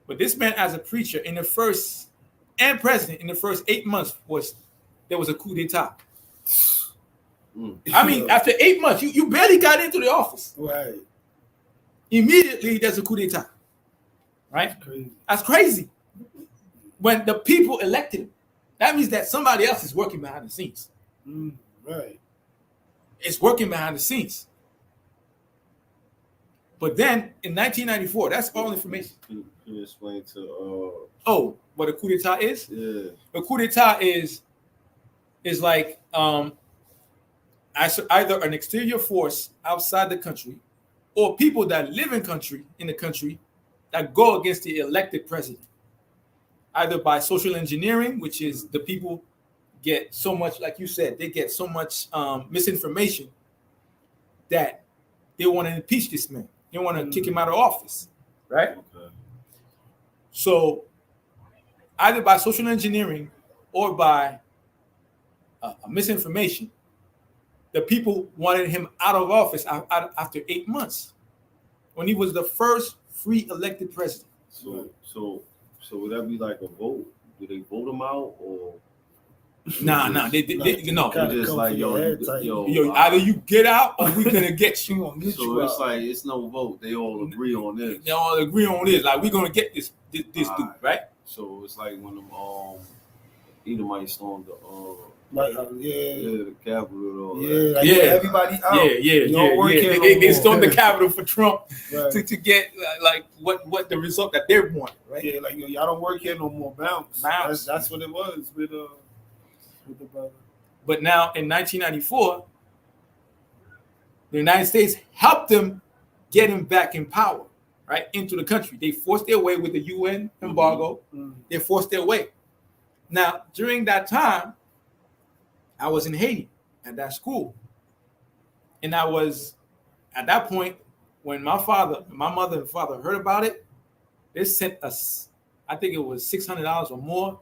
But this man, as a preacher, and president in the first 8 months, there was a coup d'etat. I mean, after 8 months, you barely got into the office. Right. Immediately, there's a coup d'etat. Right? That's crazy. When the people elected him, that means that somebody else is working behind the scenes. Right. It's working behind the scenes. But then in 1994, that's all information. Can you explain to What a coup d'etat is? Yeah. A coup d'etat is like either an exterior force outside the country or people that live in the country that go against the elected president. Either by social engineering, which is the people get so much, like you said, they get so much misinformation that they want to impeach this man. They want to kick him out of office, right? Okay. So either by social engineering or by misinformation, the people wanted him out of office after 8 months when he was the first free elected president. So would that be like a vote? Do they vote him out or? Nah, no. They just like yo, either you get out or we're gonna get you. So it's like it's no vote. They all agree on this. They all agree on this. Like we're gonna get this dude, right? So it's like when them Edomites stormed the Capitol. everybody out. They stormed the Capitol for Trump to get like what the result that they want, right? Yeah, like y'all don't work here no more. Bounce. That's what it was with the brother. But now in 1994, the United States helped them get him back in power, right, into the country. They forced their way with the UN embargo. They forced their way. Now, during that time, I was in Haiti at that school. And I was at that point when my mother and father heard about it, they sent us, I think it was $600 or more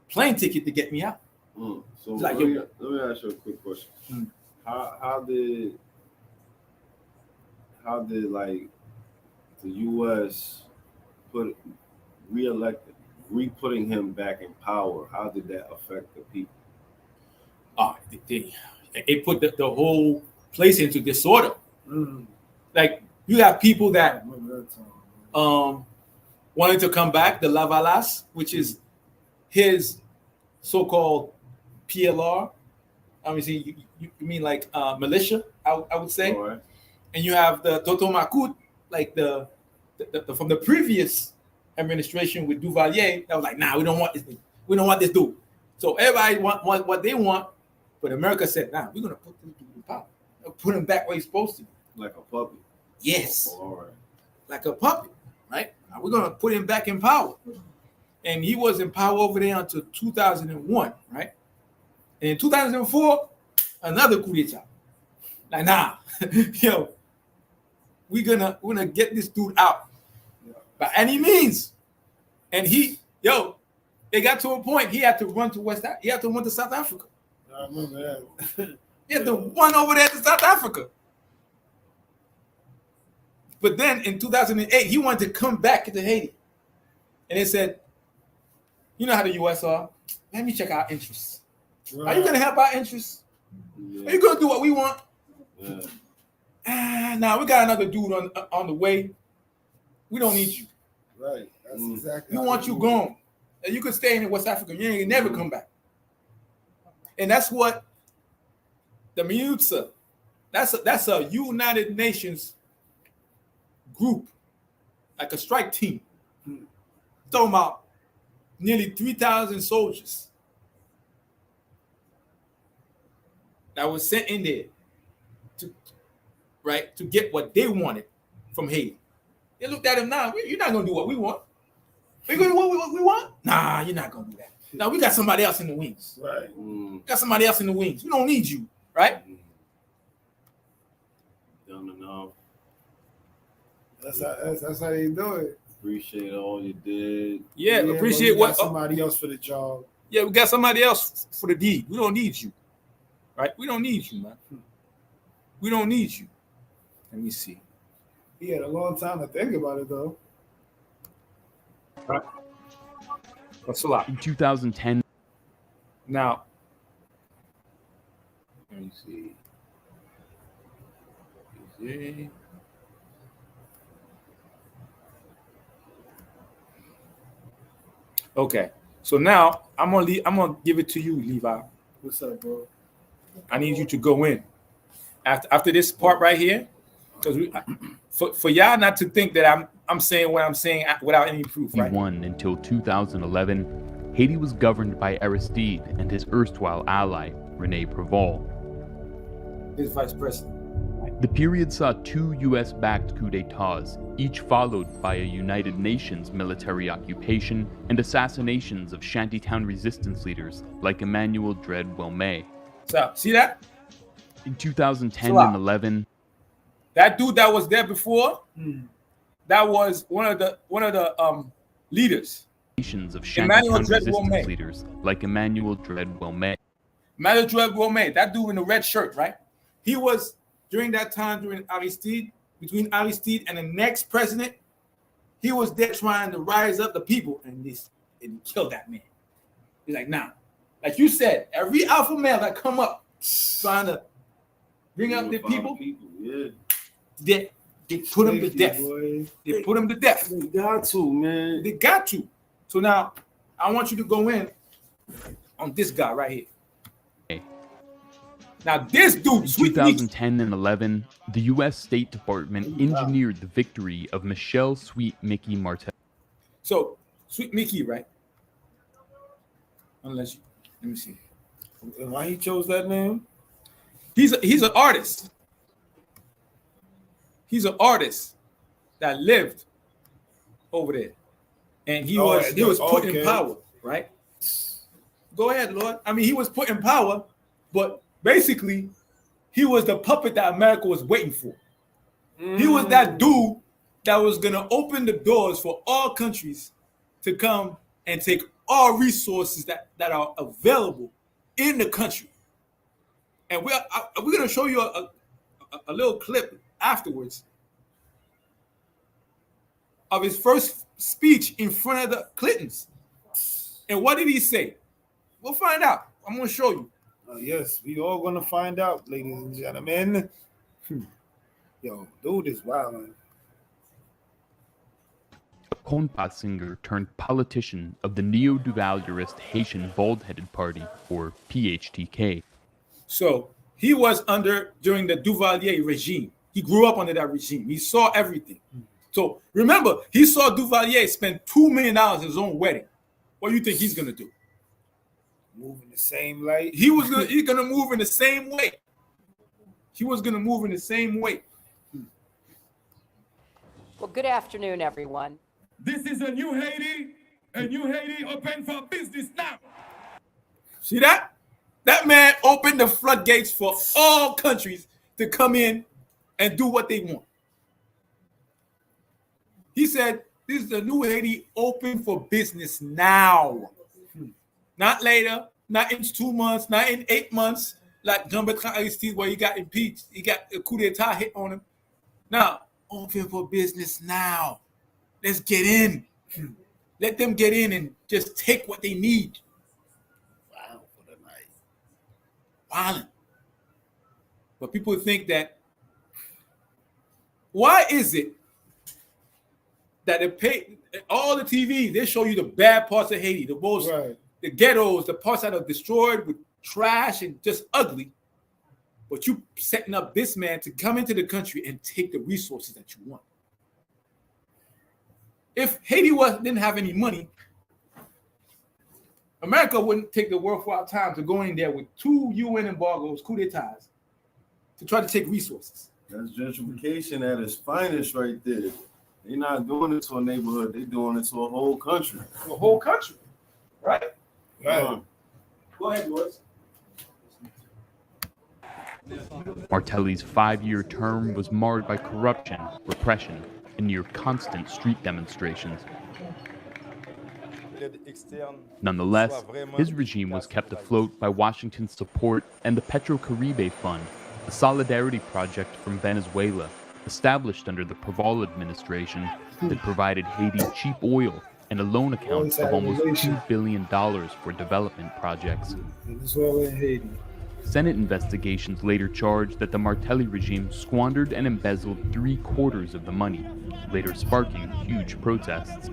plane ticket to get me out. So Like, let me ask you a quick question. How did like the U.S. putting him back in power? How did that affect the people? It put the whole place into disorder. Like you have people that wanted to come back, the Lavalas, which is his so-called PLR. I mean, see, you mean like militia? I would say. All right. And you have the Totomakut, like the from the previous administration with Duvalier. That was like, nah, we don't want this thing. We don't want this dude. So everybody want what they want, but America said, nah, we're gonna put this dude in power. Put him back where he's supposed to be. Like a puppet. Yes. All right. Like a puppet, right? Now we're gonna put him back in power. And he was in power over there until 2001, right? And in 2004, another coup d'etat. Like, nah, yo, we're gonna get this dude out by any means. And it got to a point he had to run to he had to run to South Africa. I remember that. He had to run over there to South Africa. But then in 2008, he wanted to come back to Haiti. And they said, you know how the U.S. are. Let me check our interests. Right. Are you going to help our interests? Yeah. Are you going to do what we want? Yeah. Now we got another dude on the way. We don't need you. Right. That's exactly. We want you gone. And you could stay in West Africa. You ain't never come back. And that's what the MINUSA, that's a United Nations group, like a strike team. Talking about nearly 3,000 soldiers that was sent in there to get what they wanted from Haiti. They looked at him now. You're not gonna do what we want. Are you gonna do what we want? Nah, you're not gonna do that. Now we got somebody else in the wings. Right. Got somebody else in the wings. We don't need you, right? No. That's how you do it. Appreciate all you did. Yeah, appreciate what somebody else for the job. Yeah, we got somebody else for the deed. We don't need you, right? We don't need you, man. We don't need you. Let me see. He had a long time to think about it, though. Right. That's a lot. In 2010. Now, let me see. Okay, so now I'm gonna give it to you, Levi. What's up, bro? I need you to go in after this part right here, because for y'all not to think that I'm saying what I'm saying without any proof. Right? Until 2011, Haiti was governed by Aristide and his erstwhile ally René Préval. His vice president. The period saw 2 U.S.-backed coups d'états, each followed by a United Nations military occupation and assassinations of shantytown resistance leaders like Emmanuel Dread Wilmé. So, see that? In 2010 and 11, that dude that was there before, that was one of the leaders. Of shantytown resistance leaders like Emmanuel Dread Wilmé. Emmanuel Dread Wilmé, that dude in the red shirt, right? He was during that time between Aristide and the next president, he was there trying to rise up the people and kill that man. He's like, nah. Like you said, every alpha male that come up trying to bring up the people, they put him to death. They put him to death. They got to, man. They got to. So now I want you to go in on this guy right here. Now this dude, in 2010 and 11, the U.S. State Department engineered the victory of Michel Sweet Mickey Martel. So Sweet Mickey, right? Let me see. Why he chose that name? He's an artist. He's an artist that lived over there, and he was put in power, right? Go ahead, Lord. I mean, he was put in power, but basically, he was the puppet that America was waiting for. He was that dude that was going to open the doors for all countries to come and take all resources that are available in the country. And we're going to show you a little clip afterwards of his first speech in front of the Clintons. And what did he say? We'll find out. I'm going to show you. Yes, we all gonna find out, ladies and gentlemen. Yo, dude is wild. A compas singer turned politician of the neo-Duvalierist Haitian Bald-Headed Party, or PHTK. So he was during the Duvalier regime. He grew up under that regime. He saw everything. So remember, he saw Duvalier spend $2 million on his own wedding. What do you think he's gonna do? Move in the same light. He's gonna move in the same way. He was gonna move in the same way. Well, good afternoon, everyone. This is a new Haiti, open for business now. See that? That man opened the floodgates for all countries to come in and do what they want. He said, this is the new Haiti, open for business now. Not later, not in 2 months, not in 8 months, like Jean-Bertrand Aristide, where he got impeached. He got a coup d'etat hit on him. Now, open for business now. Let's get in. Let them get in and just take what they need. Wow, for the night. Violent. But people think that, why is it that all the TV, they show you the bad parts of Haiti, the most, the ghettos, the parts that are destroyed with trash and just ugly. But you setting up this man to come into the country and take the resources that you want. If Haiti didn't have any money, America wouldn't take the worthwhile time to go in there with 2 UN embargoes, coup d'etats, to try to take resources. That's gentrification at its finest right there. They're not doing it to a neighborhood. They're doing it to a whole country. To a whole country, right? Right. Go ahead, boys. Martelly's 5-year term was marred by corruption, repression, and near constant street demonstrations. Nonetheless, his regime was kept afloat by Washington's support and the Petrocaribe Fund, a solidarity project from Venezuela, established under the Proval administration that provided Haiti cheap oil and a loan account of almost $2 billion for development projects. Venezuela and Haiti. Senate investigations later charged that the Martelly regime squandered and embezzled 3/4 of the money, later sparking huge protests.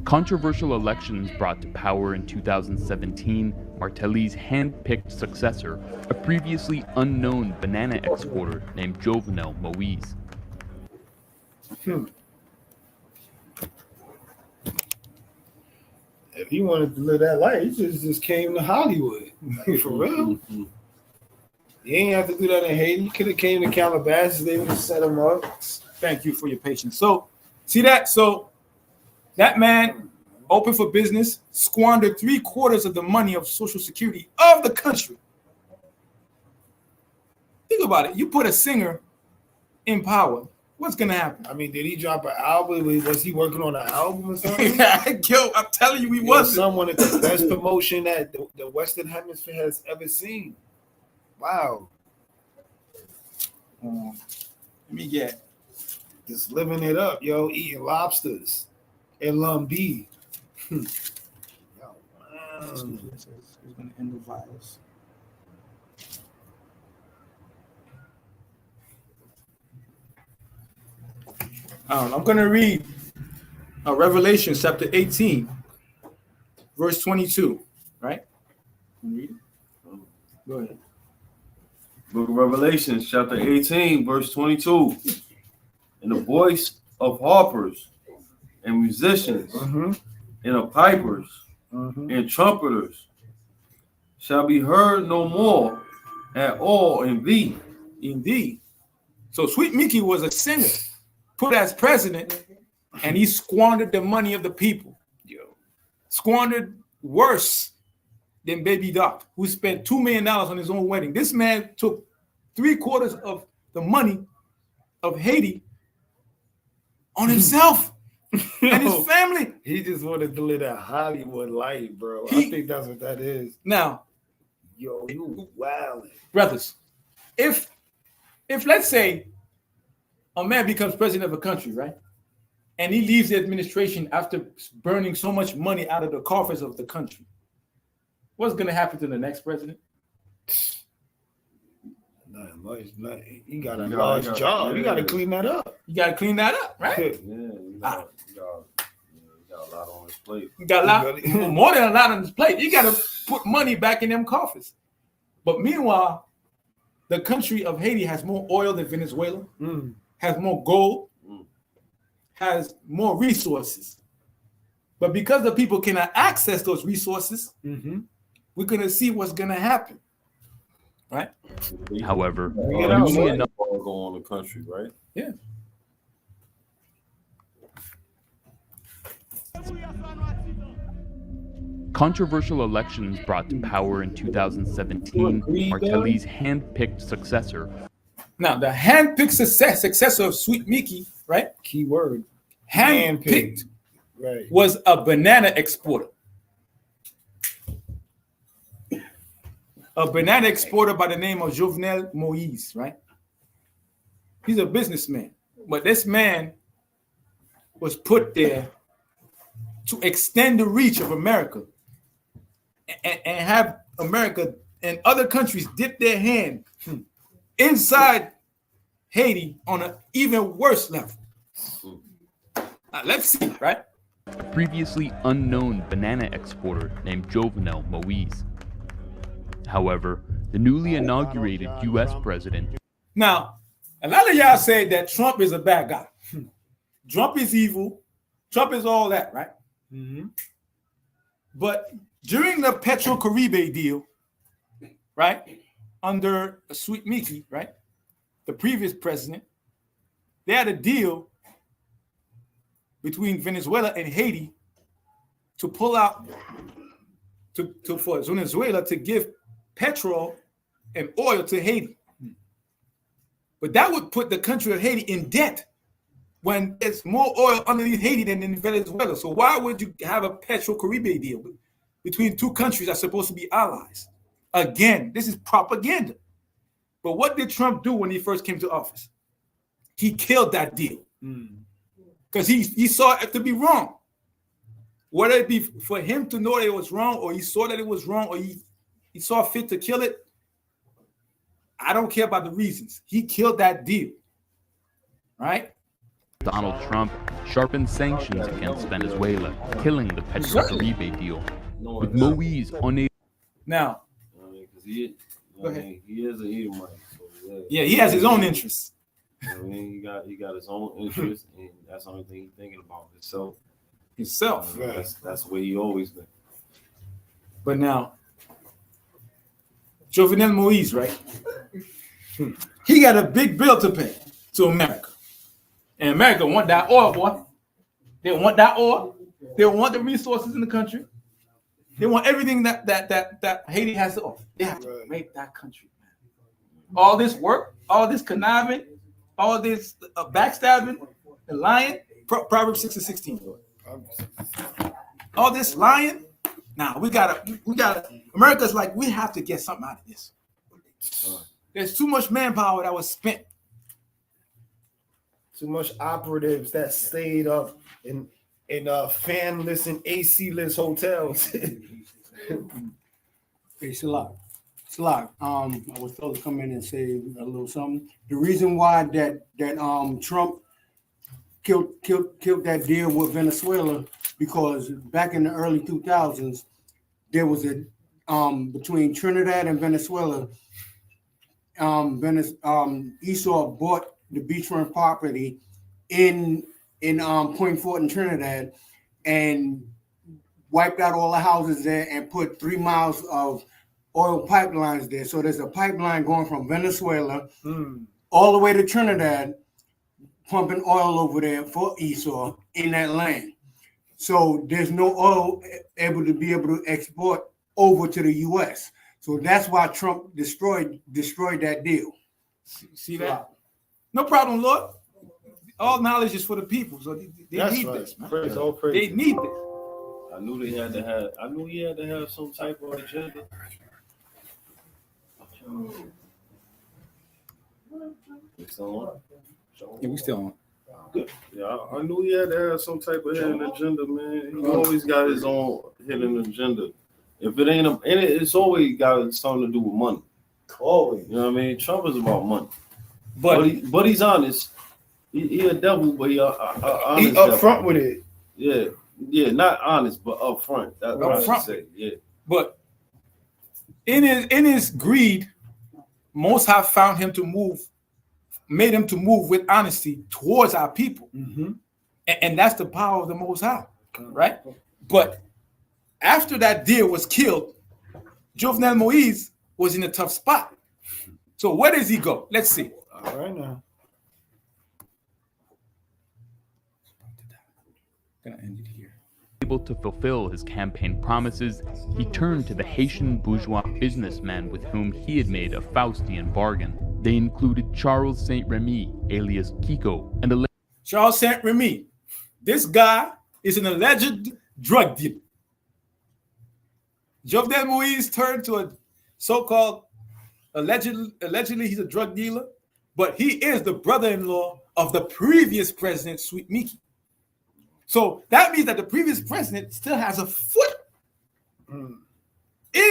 Controversial elections brought to power in 2017 Martelly's hand-picked successor, a previously unknown banana exporter named Jovenel Moise. If he wanted to live that life, he just came to Hollywood. Like, for real. He ain't have to do that in Haiti. He could have came to Calabasas. They would have set him up. Thank you for your patience. So, see that? So, that man, open for business, squandered 3/4 of the money of Social Security of the country. Think about it. You put a singer in power, what's going to happen? I mean, did he drop an album? Was he working on an album or something? Yo, I'm telling you, he wasn't. Someone at the best promotion that the Western Hemisphere has ever seen. Wow. Let me get. Just living it up, yo, eating lobsters and Lumbee. Yo, wow. It's going to end the virus. I'm going to read Revelation chapter 18, verse 22, right? Read it. Go ahead. Book of Revelation, chapter 18, verse 22. And the voice of harpers and musicians and of pipers and trumpeters shall be heard no more at all in thee. Indeed. So Sweet Mickey was a singer, put as president, and he squandered the money of the people. Yo. squandered worse than Baby Doc, who spent $2 million on his own wedding. This man took 3/4 of the money of Haiti on himself and his family. He just wanted to live that Hollywood life, bro. I think that's what that is. Now, yo, you wildin'. Brothers, if let's say a man becomes president of a country, right? And he leaves the administration after burning so much money out of the coffers of the country, what's going to happen to the next president? Not much. You got a large job. You got to clean that up. You got to clean that up, right? Yeah, you got a lot on his plate. You got a lot, more than a lot on his plate. You got to put money back in them coffers. But meanwhile, the country of Haiti has more oil than Venezuela, has more gold, has more resources. But because the people cannot access those resources, we're going to see what's going to happen, right? However, newly enough go on the country, right? Yeah. Controversial elections brought to power in 2017 Martelly's hand-picked successor. Now, the hand-picked successor of Sweet Mickey, right? Key word. Hand-picked Right. was a banana exporter. A banana exporter by the name of Jovenel Moise, right? He's a businessman. But this man was put there to extend the reach of America and have America and other countries dip their hand inside Haiti on an even worse level. Let's see, right? A previously unknown banana exporter named Jovenel Moise. However, the newly inaugurated U.S. president. Now, a lot of y'all say that Trump is a bad guy. Trump is evil. Trump is all that, right? But during the Petro-Caribe deal, right, under Sweet Mickey, right, the previous president, they had a deal between Venezuela and Haiti to pull out, for Venezuela to give petrol and oil to Haiti. But that would put the country of Haiti in debt when there's more oil underneath Haiti than in Venezuela. So why would you have a Petro-Caribe deal between two countries that's supposed to be allies? Again, this is propaganda. But what did Trump do when he first came to office? He killed that deal because he saw it to be wrong. Whether it be for him to know that it was wrong, or he saw that it was wrong, or he saw fit to kill it, I don't care about the reasons. He killed that deal, right? Donald Trump sharpened sanctions against Venezuela, killing the Petro-Caribe deal, with Moise unable. Now, He is an Edomite. So yeah, he has his own interests. I mean, he got his own interests, and that's the only thing he's thinking about himself. That's the way he always been. But now, Jovenel Moise, right? He got a big bill to pay to America. And America want that oil, boy. They want that oil. They want the resources in the country. They want everything that Haiti has to offer. They have to make that country, man. All this work, all this conniving, all this backstabbing, the lying. Proverbs 6:16. All this lying. Now we gotta. America's like, we have to get something out of this. There's too much manpower that was spent. Too much operatives that stayed up in fanless and AC-less hotels. It's a lot. I was told to come in and say a little something. The reason why that Trump killed that deal with Venezuela, because back in the early 2000s, there was a between Trinidad and Venezuela. Esau bought the beachfront property in Point Fort in Trinidad and wiped out all the houses there and put 3 miles of oil pipelines there. So there's a pipeline going from Venezuela all the way to Trinidad, pumping oil over there for Esau in that land. So there's no oil able to export over to the U.S. So that's why Trump destroyed that deal. See that? No problem, Lord. All knowledge is for the people, so they need right. this, man. Praise, all praise. They need this. I knew he had to have some type of agenda. We still on? Yeah, we still on. Good. Yeah, I knew he had to have some type of hidden agenda, man. He always got his own hidden agenda. If it ain't it's always got something to do with money. Always. You know what I mean? Trump is about money. But he's honest. He a devil, but he honest. He up front with it. Yeah, not honest, but up front. That's what I should say. Yeah. But in his greed, Most High found him made him to move with honesty towards our people. Mm-hmm. And that's the power of the Most High, right? But after that deer was killed, Jovenel Moise was in a tough spot. So where does he go? Let's see. All right now. Gonna end it here. Able to fulfill his campaign promises, he turned to the Haitian bourgeois businessmen with whom he had made a Faustian bargain. They included Charles Saint Remy, alias Kiko, and Charles Saint Remy. This guy is an alleged drug dealer. Jovenel Moise turned to a so-called allegedly he's a drug dealer, but he is the brother-in-law of the previous president, Sweet Mickey. So that means that the previous president still has a foot in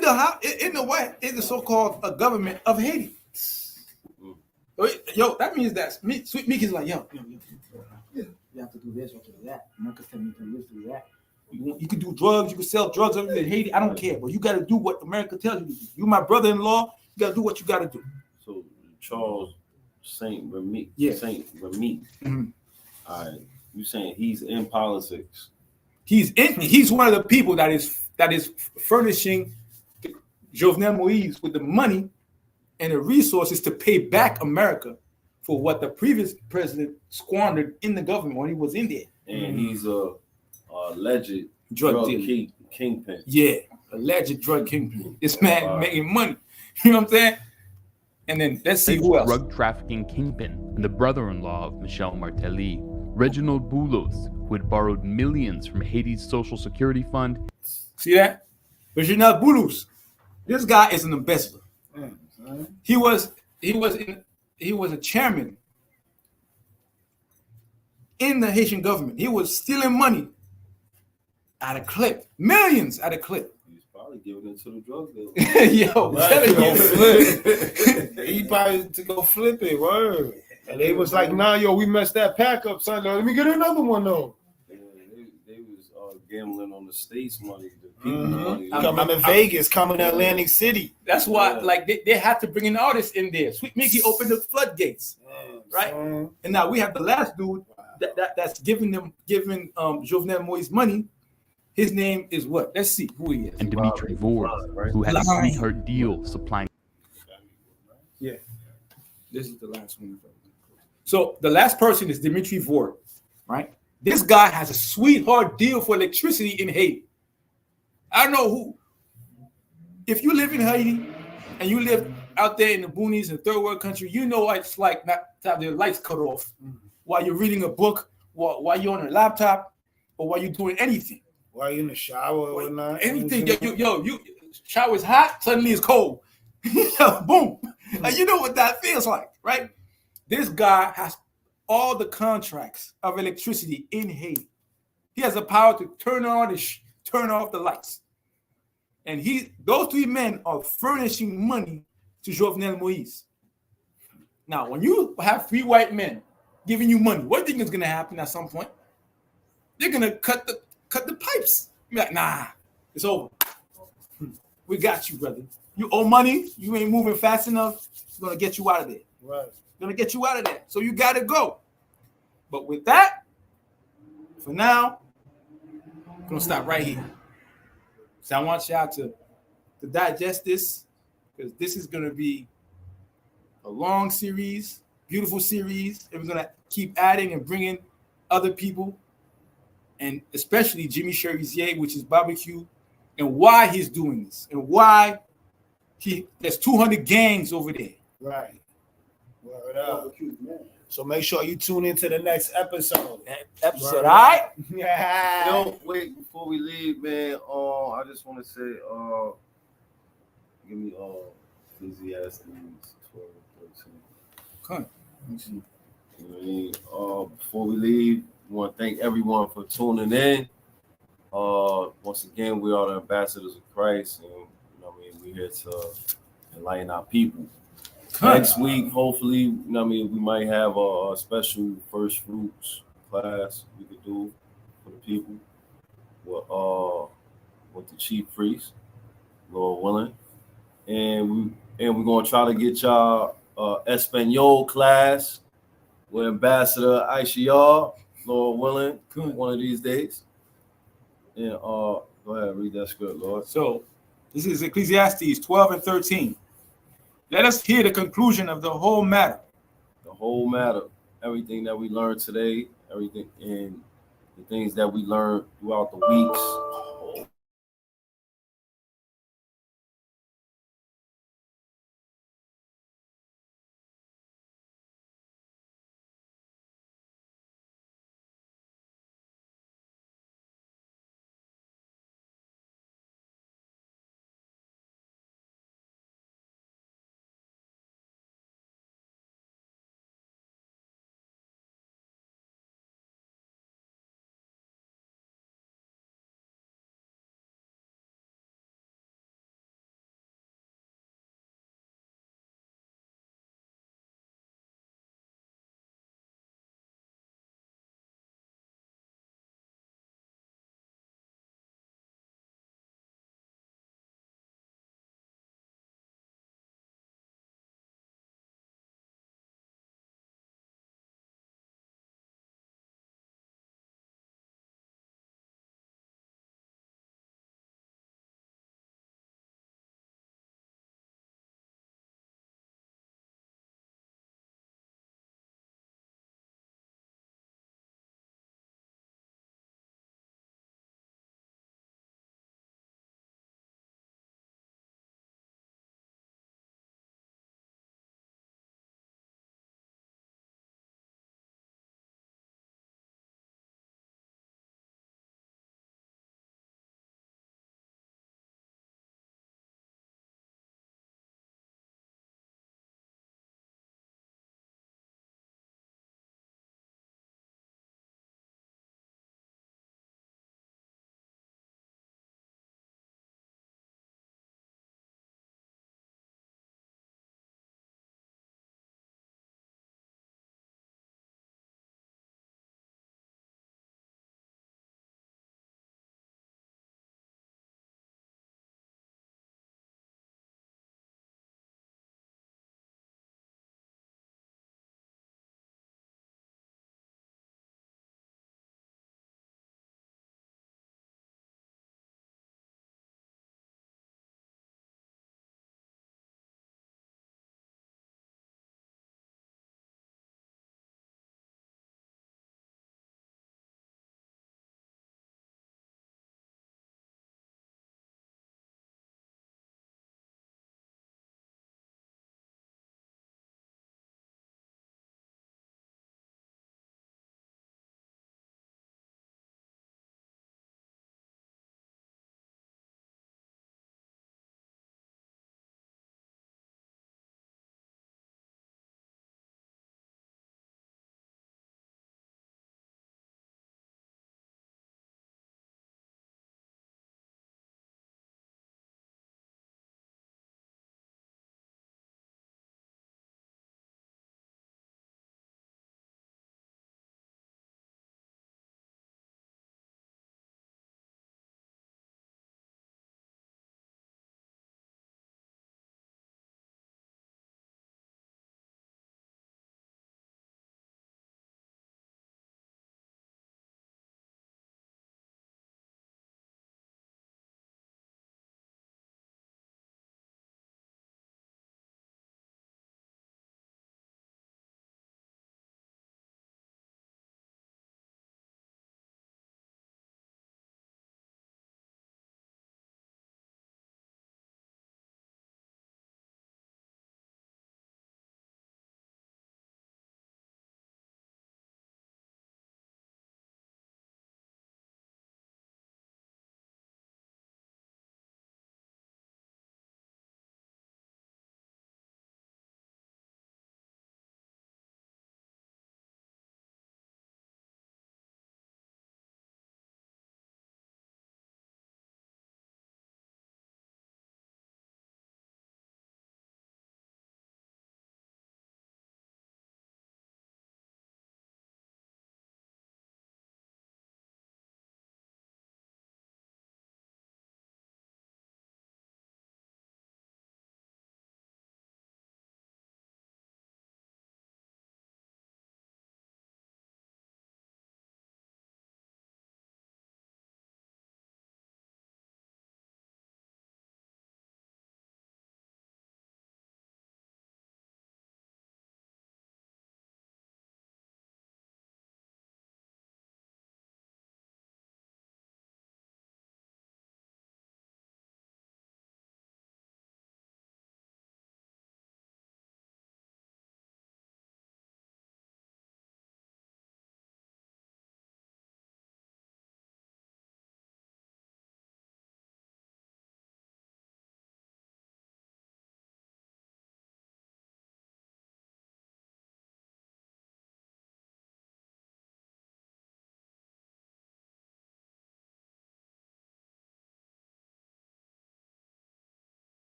the so-called government of Haiti. Yo, that means that Sweet Mickey's like, yo, you have to do this, you have to do that. America's telling you to do that. You can do drugs, you can sell drugs over in Haiti. I don't care, but you got to do what America tells you to do. You my brother-in-law, you got to do what you got to do. So Charles Saint Remy, Saint Remy. Mm-hmm. All right, you saying he's in politics? He's one of the people that is furnishing Jovenel Moise with the money and the resources to pay back America for what the previous president squandered in the government when he was in there. And he's a alleged drug kingpin. Yeah, alleged drug kingpin. This man making money. You know what I'm saying? And then let's see who else. Drug trafficking kingpin and the brother-in-law of Michel Martelly, Reginald Boulos, who had borrowed millions from Haiti's Social Security Fund. See that? Reginald Boulos. This guy is an embezzler. He was a chairman in the Haitian government. He was stealing money at a clip, millions at a clip. He's probably giving it to the drug dealer. Yo, he probably to go flip it, word. And they was like, nah, yo, we messed that pack up, son. Let me get another one though. Yeah, they was gambling on the state's money, the people's money. Coming to Vegas, coming to Atlantic City. That's why, like, they had to bring an artist in there. Sweet Mickey opened the floodgates, right? And now we have the last dude that's giving Jovenel Moise money. His name is what? Let's see who he is. And Dimitri Vord, who had a sweetheart deal supplying. Yeah, this is the last one. So the last person is Dimitri Vord, right? This guy has a sweetheart deal for electricity in Haiti. I don't know who. If you live in Haiti and you live out there in the boonies in third world country, you know what it's like not to have their lights cut off while you're reading a book, while you're on a laptop, or while you're doing anything. While you're in the shower or whatnot. Anything. You shower's hot, suddenly it's cold. Boom. Like, you know what that feels like, right? This guy has all the contracts of electricity in Haiti. He has the power to turn on and turn off the lights. And those three men are furnishing money to Jovenel Moise. Now, when you have three white men giving you money, what do you think is going to happen at some point? They're going to cut the pipes. You're like, nah, it's over. We got you, brother. You owe money. You ain't moving fast enough. We're going to get you out of there. Right. Going to get you out of there. So you got to go. But with that, for now, I'm going to stop right here. So I want y'all to digest this, because this is going to be a long series, beautiful series, and we're going to keep adding and bringing other people and especially Jimmy Cherizier, which is barbecue, and why he's doing this, and why there's 200 gangs over there. Right. Word up. So make sure you tune into the next episode. All right? Yeah. Yo, wait, before we leave, man, I just want to say, give me Ecclesiastes 12:13. Okay. You know what I mean? Before we leave, we want to thank everyone for tuning in. Once again, we are the ambassadors of Christ, and you know what I mean, we're here to enlighten our people. Next week, hopefully, you know what I mean, we might have a special first fruits class we could do for the people with the chief priest, Lord willing, and we're gonna try to get y'all Espanol class with Ambassador Aisha, Lord willing, one of these days. And go ahead, read that script, Lord. So this is Ecclesiastes 12:13. Let us hear the conclusion of the whole matter. The whole matter, everything that we learned today, everything, and the things that we learned throughout the weeks